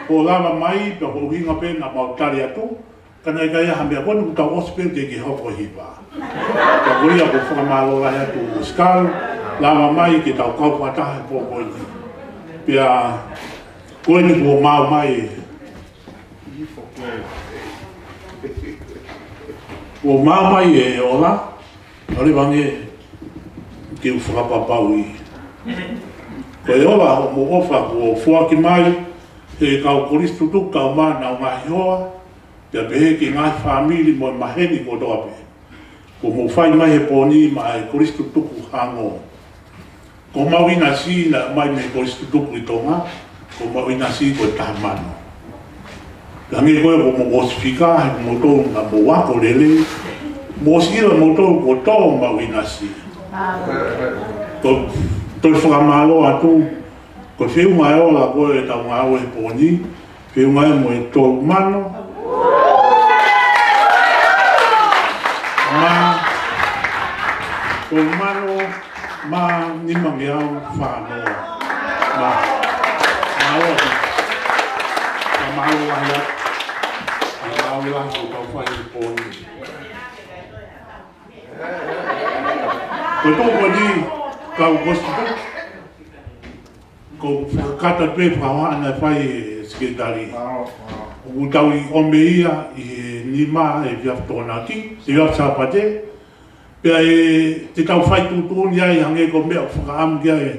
ko lava mai, pe ko hinga pe na mautari atu, kana e kai a hambea kone kutau ospel ke ki hoko hipa. Ka koe a ko whamaro lahia tu skaru, lava mai ke tau kau patahe po koini. Pea koe ni ko mau mai ko mau mai e ola ore vange ke u whakapapau i koe ola mo ofa ko fuaki mai e kau koristu tuk kau mana o ngahi hoa pia pehe ki ngai whamili mo maheni ko toa pe ko mo whai mai he pōni ma e koristu tuku hango ko mau ina si na mai me koristu tuku i tonga ko mo ina si ko tamano. Langi koe ko mo osifika he mo tō na mo wako lele, mo sila mo tō ko tō mo ina si. Ko toi whakamalo atu, ko whiu mai ola koe e tau ngā oe pōni, whiu mai mo e tō mano. Tō mano ma nima ngeau whanoa. Mau lahia, mau lahia kau whai i pōni. Ko tōko ni kau gostu, ko kata pe whawa ana whai e sekretari. Ko tau i ome ia i nima e viaf tōnaki, se viaf sāpate. Pea e te tau whai tūtūni ai hange ko mea whakaamu kia e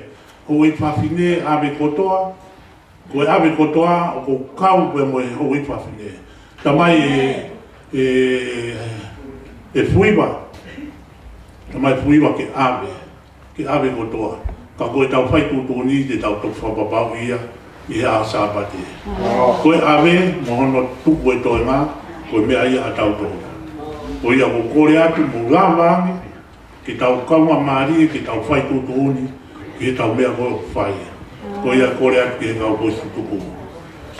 ho i whawhine ave kotoa. Ko ave kotoa o ko kau pe mo e ho i whawhine. Tamai e fuiwa. Tamai fuiwa ke ave. ke ave kotoa. Ka koe tau whai kutoni te tau tau whapapau ia i a sāpate. Koe ave mohono tuku e toi ngā, koe mea ia a tau tau. Koe ia ko kore atu mo la wangi, ke tau kaunga maari ke tau whai kutoni, ke tau mea koe whai. Koe ia kore atu ke ngau koe tuku.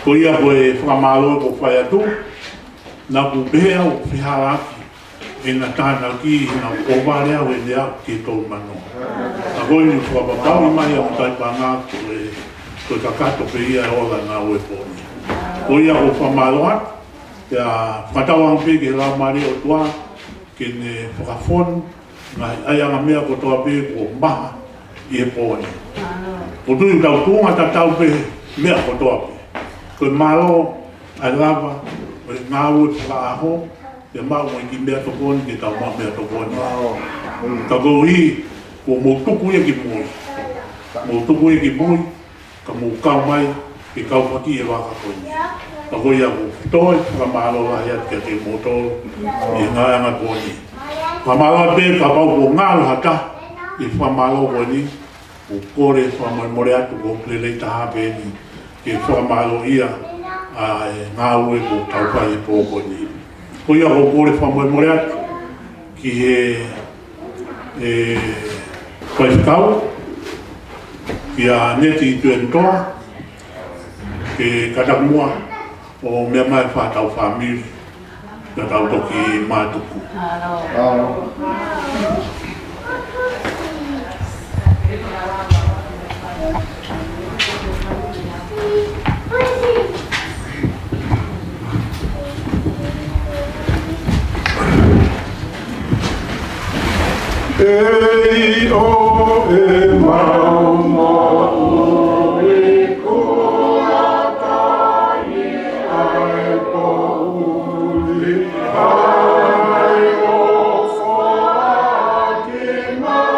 Koe ia koe whamalo ko whai atu, na ku bea o whiharaki. E na tāna ki, na kovare au e lea ke tō mano. A koe ni whapapau i mai au taipanga koe kakato pe ia e ola ngā ue pōni. Koe ia o whamaloa, ia whatawang pe ke lau mare o tua, ke ne whakafonu, ngai aianga mea ko toa pe ko maha i e pōni. O tui tau tūnga ta tau pe mea ko toa pe. Koe malo, ai lava, o ngā ue whaaho, te mau mai ki mea tokoni, ke tau mau mea tokoni. Ka kou hi, ko mō tuku e ki mui. Mō tuku e ki mui, ka mō kau mai, ke kau paki e waka koni. Ka kou ia ko toi, ka mālo lahi atu kia te mō tōru, e ngāianga koni. Ka mālo te, ka pau ko ngāru hata, i whamalo koni, ko kore whamore atu ko plelei taha pēni, ke whamalo ia, a ngā ue ko tau whai e pō koni. Ko ia ko kore whamoe atu ki he whaifkau, ki a neti i tuen toa, ke katamua o mea mai whātau whamiri, ka tau toki mātuku. Ei o e mau mau e kua tai ai po uli ai o wha ki mai ki e mau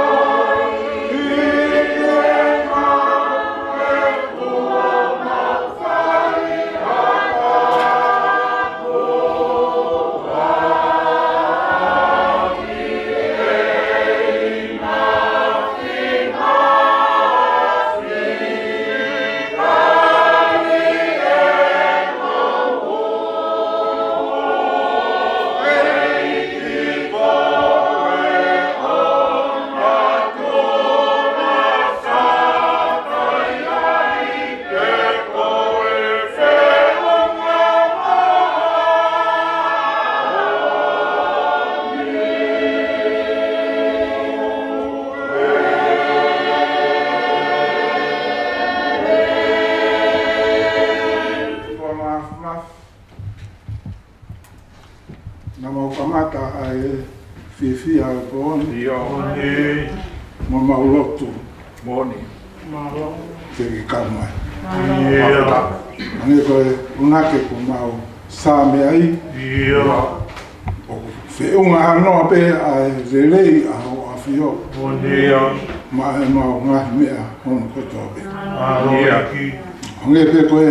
e kua mawhai hata kua Fifi al poni, mo maulotu, Moni. te ki kamai. Ane koe unake ku mau sāme ai, o whiunga anoa pe ai relei a o a whio, ma e mau ngahi mea hono kotoa pe. Hange pe koe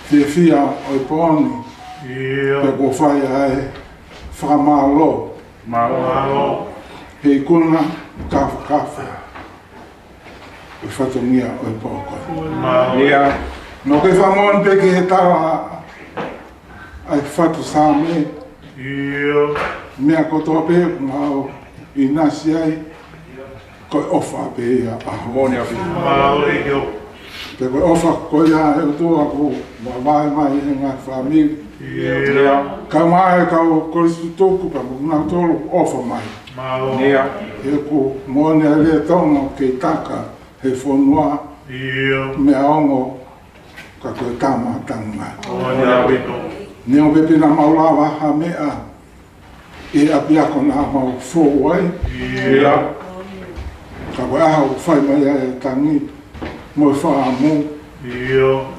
Fifia o poni, pe ko whai ai whamalo, hei kuna kafa e whatongia o i pōkoe. No ke whamon pe ki he tawa ai whatu sāme, mea kotoa pe ngau i nasi ai, koe ofa pe ia aho. Pe koe ofa koe ia e utua ku wawai mai e ngai whamiri. Ka mai ka o koristu toku pa muna tolu ofa mai. He ku mone ale tonga ke taka he whonua me aongo ka koe tama tanga. Neo pepe na maulawa ha mea e apiako na mau fōwai. Ka koe aha u whai mai e tangi mo e whaamu.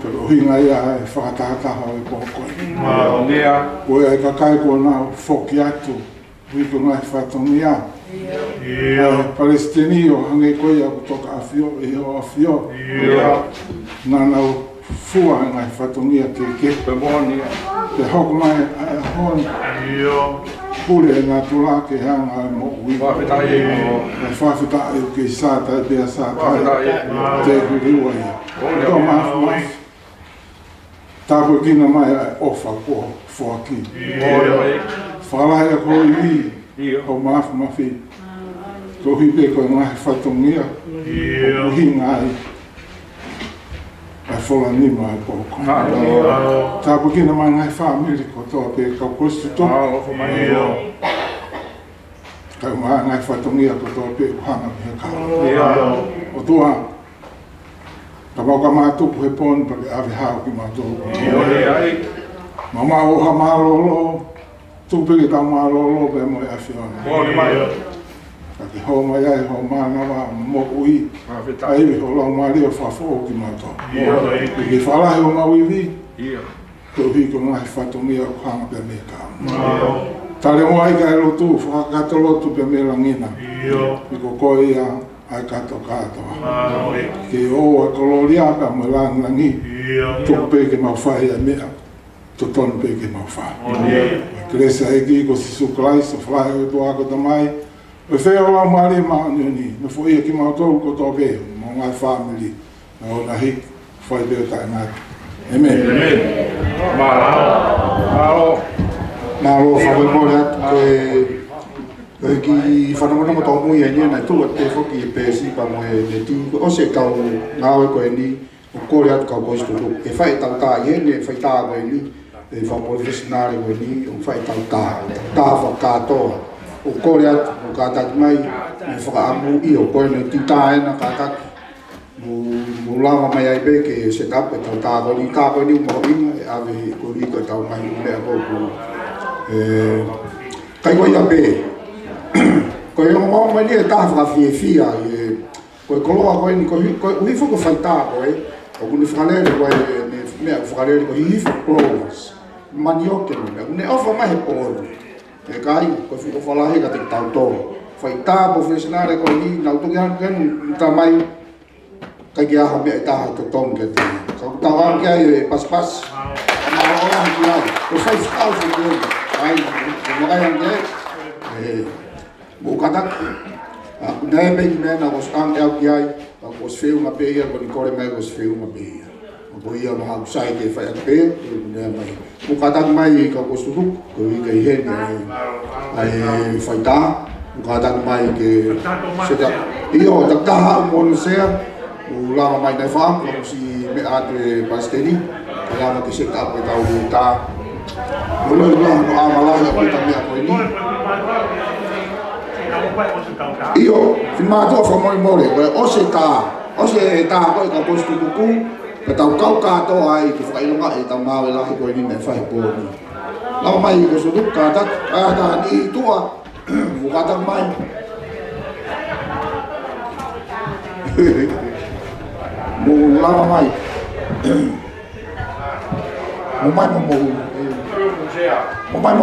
Pero hinga ia e whakatahataha o i pōkoe. Koe ai kakai ko nā whoki atu, wiko ngai whatongia. Palestinio hange koe ia kutoka awhio e o awhio. Nā nau fua ngai whatongia ke ke. Pe hoko mai a honi. pule ngā tula ke hanga mo ui. Whawhetai e mo. Whawhetai e ke sātai pia sātai. Whawhetai e. Te kuriua ia. Tō mafu. Tāpua kina mai ai ofa ko whaki. Whalahe a ko iwi. Ho mafu mawhi. Ko hipe ko ngahi whatongia. O kuhi ngai. Ai whola nima ai pōko. Tāpua kina mai ngai whamiri ko toa pe kau kostu tō. Kau ngai whatongia ko toa pe uhanga pia kau. O toa. Ka mau ka mātupu he pōni pa ke awe hao ki mātupu. Mama o ha mālolo. Tupe ke tau mālolo pe mo e awhiona. Ka ki hau mai ai hau mānawa mo ui. Aiwi ho lau maari o whafo ki mātupu. Ki whalahe o mawiwi. Tō hiko ngahi whatongia o hanga pe me kā. Tare mo ai ka e lotu, whakakato lotu pe me langina. Iko koe ia. Ai kato katoa. Ke o a koloriaka mo langi. Tō pe ke mau whai a mea. Tō tonu pe ke mau whai. Kresa e ki ko sisu klais, o whai o tō ako tamai. O whea o la maari maa nioni. Me fo ia ki mau tōru ko tō pe. Mo ngai family. Na o na hik. Whai peo tai nai. Amen. Maro. Maro whai mōre atu ki whanamana mo tau mui ania nai tūa te whoki e pēsi pa mo e te tī o se kau ngāwe koe ni o kore atu kau koe sturu e whai tau tā i ene e whai tā koe ni e whapori vesinare koe ni o whai tau tā whakatoa o kore atu o kātaki mai e whakaamu i o koe ni tī tā ena kātaki mo lama mai ai pe ke set up e tau tā koe ni mo inga e ave koe ni koe tau mai mea koe kai koe ia pe ko e mo mai ni ta fa fia e ko koloa ko ni ko ui fo ko falta ko e o ni frale ko e me frale ko i fo manio ke ne ofa mai po e kai ko fi ko fala he ka te tau to foi ta professional ko ni na to gan ta mai ka gia ha me ta to tong ke te ko ta wa ke e pas ma ora ni ai ko sai sta so ko ai mo ga yang ke o katak aku dai be ni na os am el kiai ko os feu ma pe ia ko ni kore mai os feu ma pe ia ko ia ma ha sai ke fa pe ne mai o katak mai ka ko su ko i ke he ai fa ta o katak mai ke se da io ta ha mo no se o la mai dai fa ko si me ate pasteli la ma ke se ta pe ta o ta mo lo no amala ya ko ta me ko ni io filmato a famoi more o se ta ko ka posto ku ka tau kau ka to ai ki fai longa e tau mawe la ko ni me fai po ni la mai ko so du ka ta ni tua mu ka ta mai mu la mai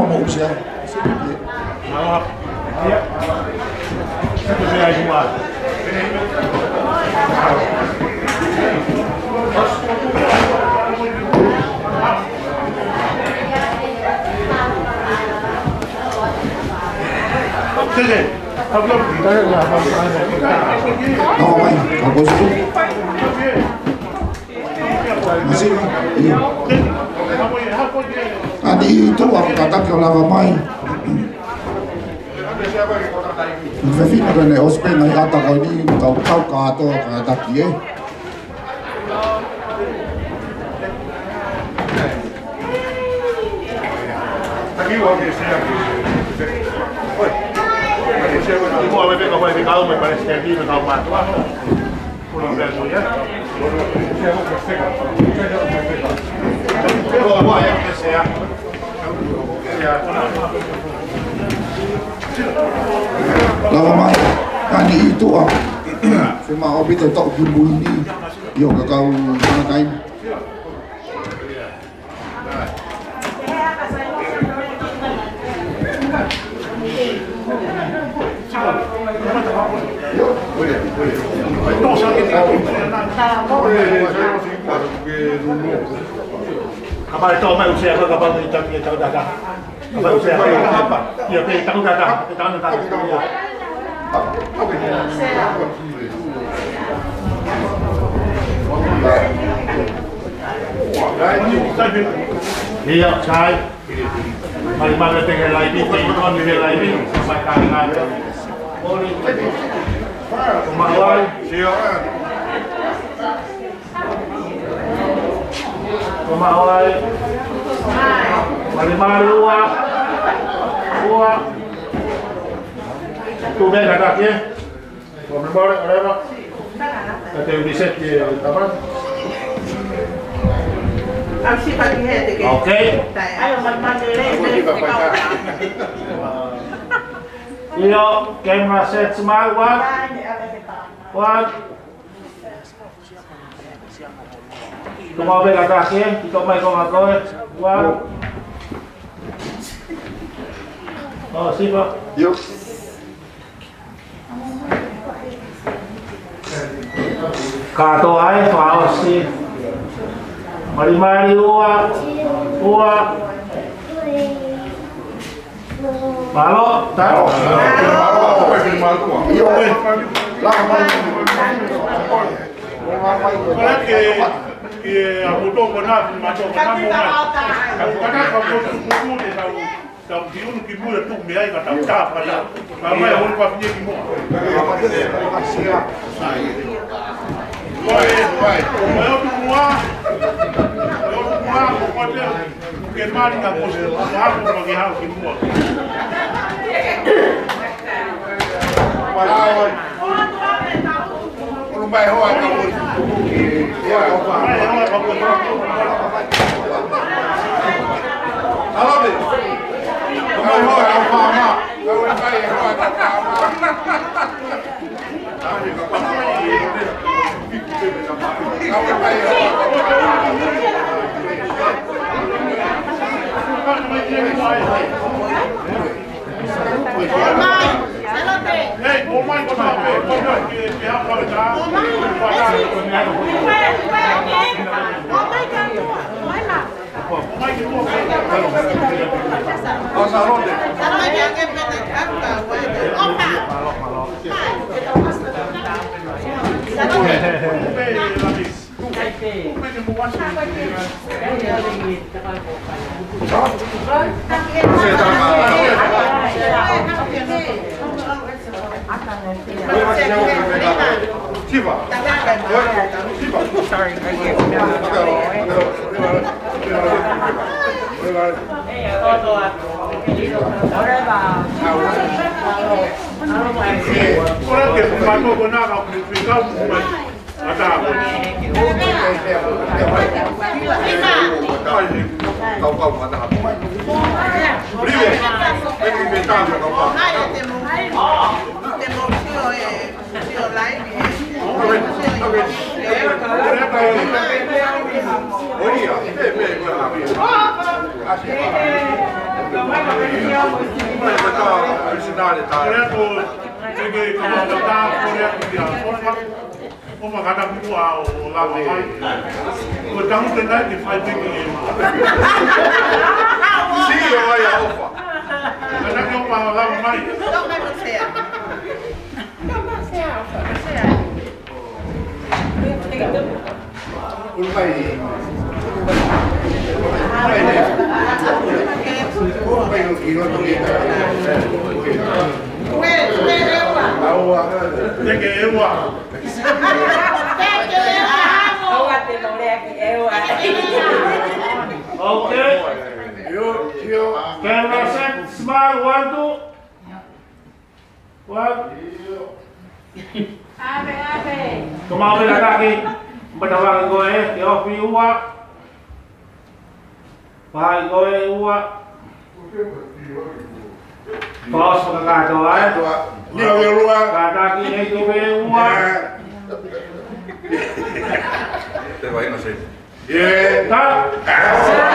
mo se Adi itu aku kata ke lava mai. Vefina bene ospe ngai ata ko ni kau ka to ka kie. Aquí o que sea aquí. Oye. Como a ver que fue picado me parece que aquí no está más abajo. Por lo menos ya. Pero vaya que sea. Lava mai kani itu firma obi te tok bumbu ini yo ka kau mana kain Kapal ito may usiya ko kapal ito dah. Iya, takut datang. Iya, saya. Mari tinggal lagi, tinggal lagi, sampai kanan. Kemauan, siapa? Kemauan. Mari uang. Tu ven katanya. Komen boleh, ada apa? Kata yang diset di apa? Oke. Iyo, camera set smart one. Mau beli katanya, kita main kau one. Oh, siapa? Yuk. Kato ay pausi. Mari uwa. Malo, tahu. Apa yang malu? Iya. Lah, Kalau que aku tu benar macam mana mau. Kadang kamu tu ni tahu. Tahu dia unu kibu tu meai kata tak pada. Mama yang unu punya kibu. Vai. Eu tu mua. Pode que mari na coisa. Aku bagi hal kibu. Bay hoa kamu. Iya, apa? Halo, Bi. Bay hoa apa mak? Kau bay hoa apa mak? Kau bay Hey, oh my God, Sorry, Uma cadaua o lá vai. O tamo tentando de fazer isso. Sim, olha, opa. Ada que eu falo lá mais. Não vai você. Okay. Camera set, smile, 1, 2. One. Kemau bela kaki. Berdawang gue, yofi uwa. Pai gue uwa. Bos pengato ay. Dia luar. Kaki itu uwa. Terbaik masih. Yeah.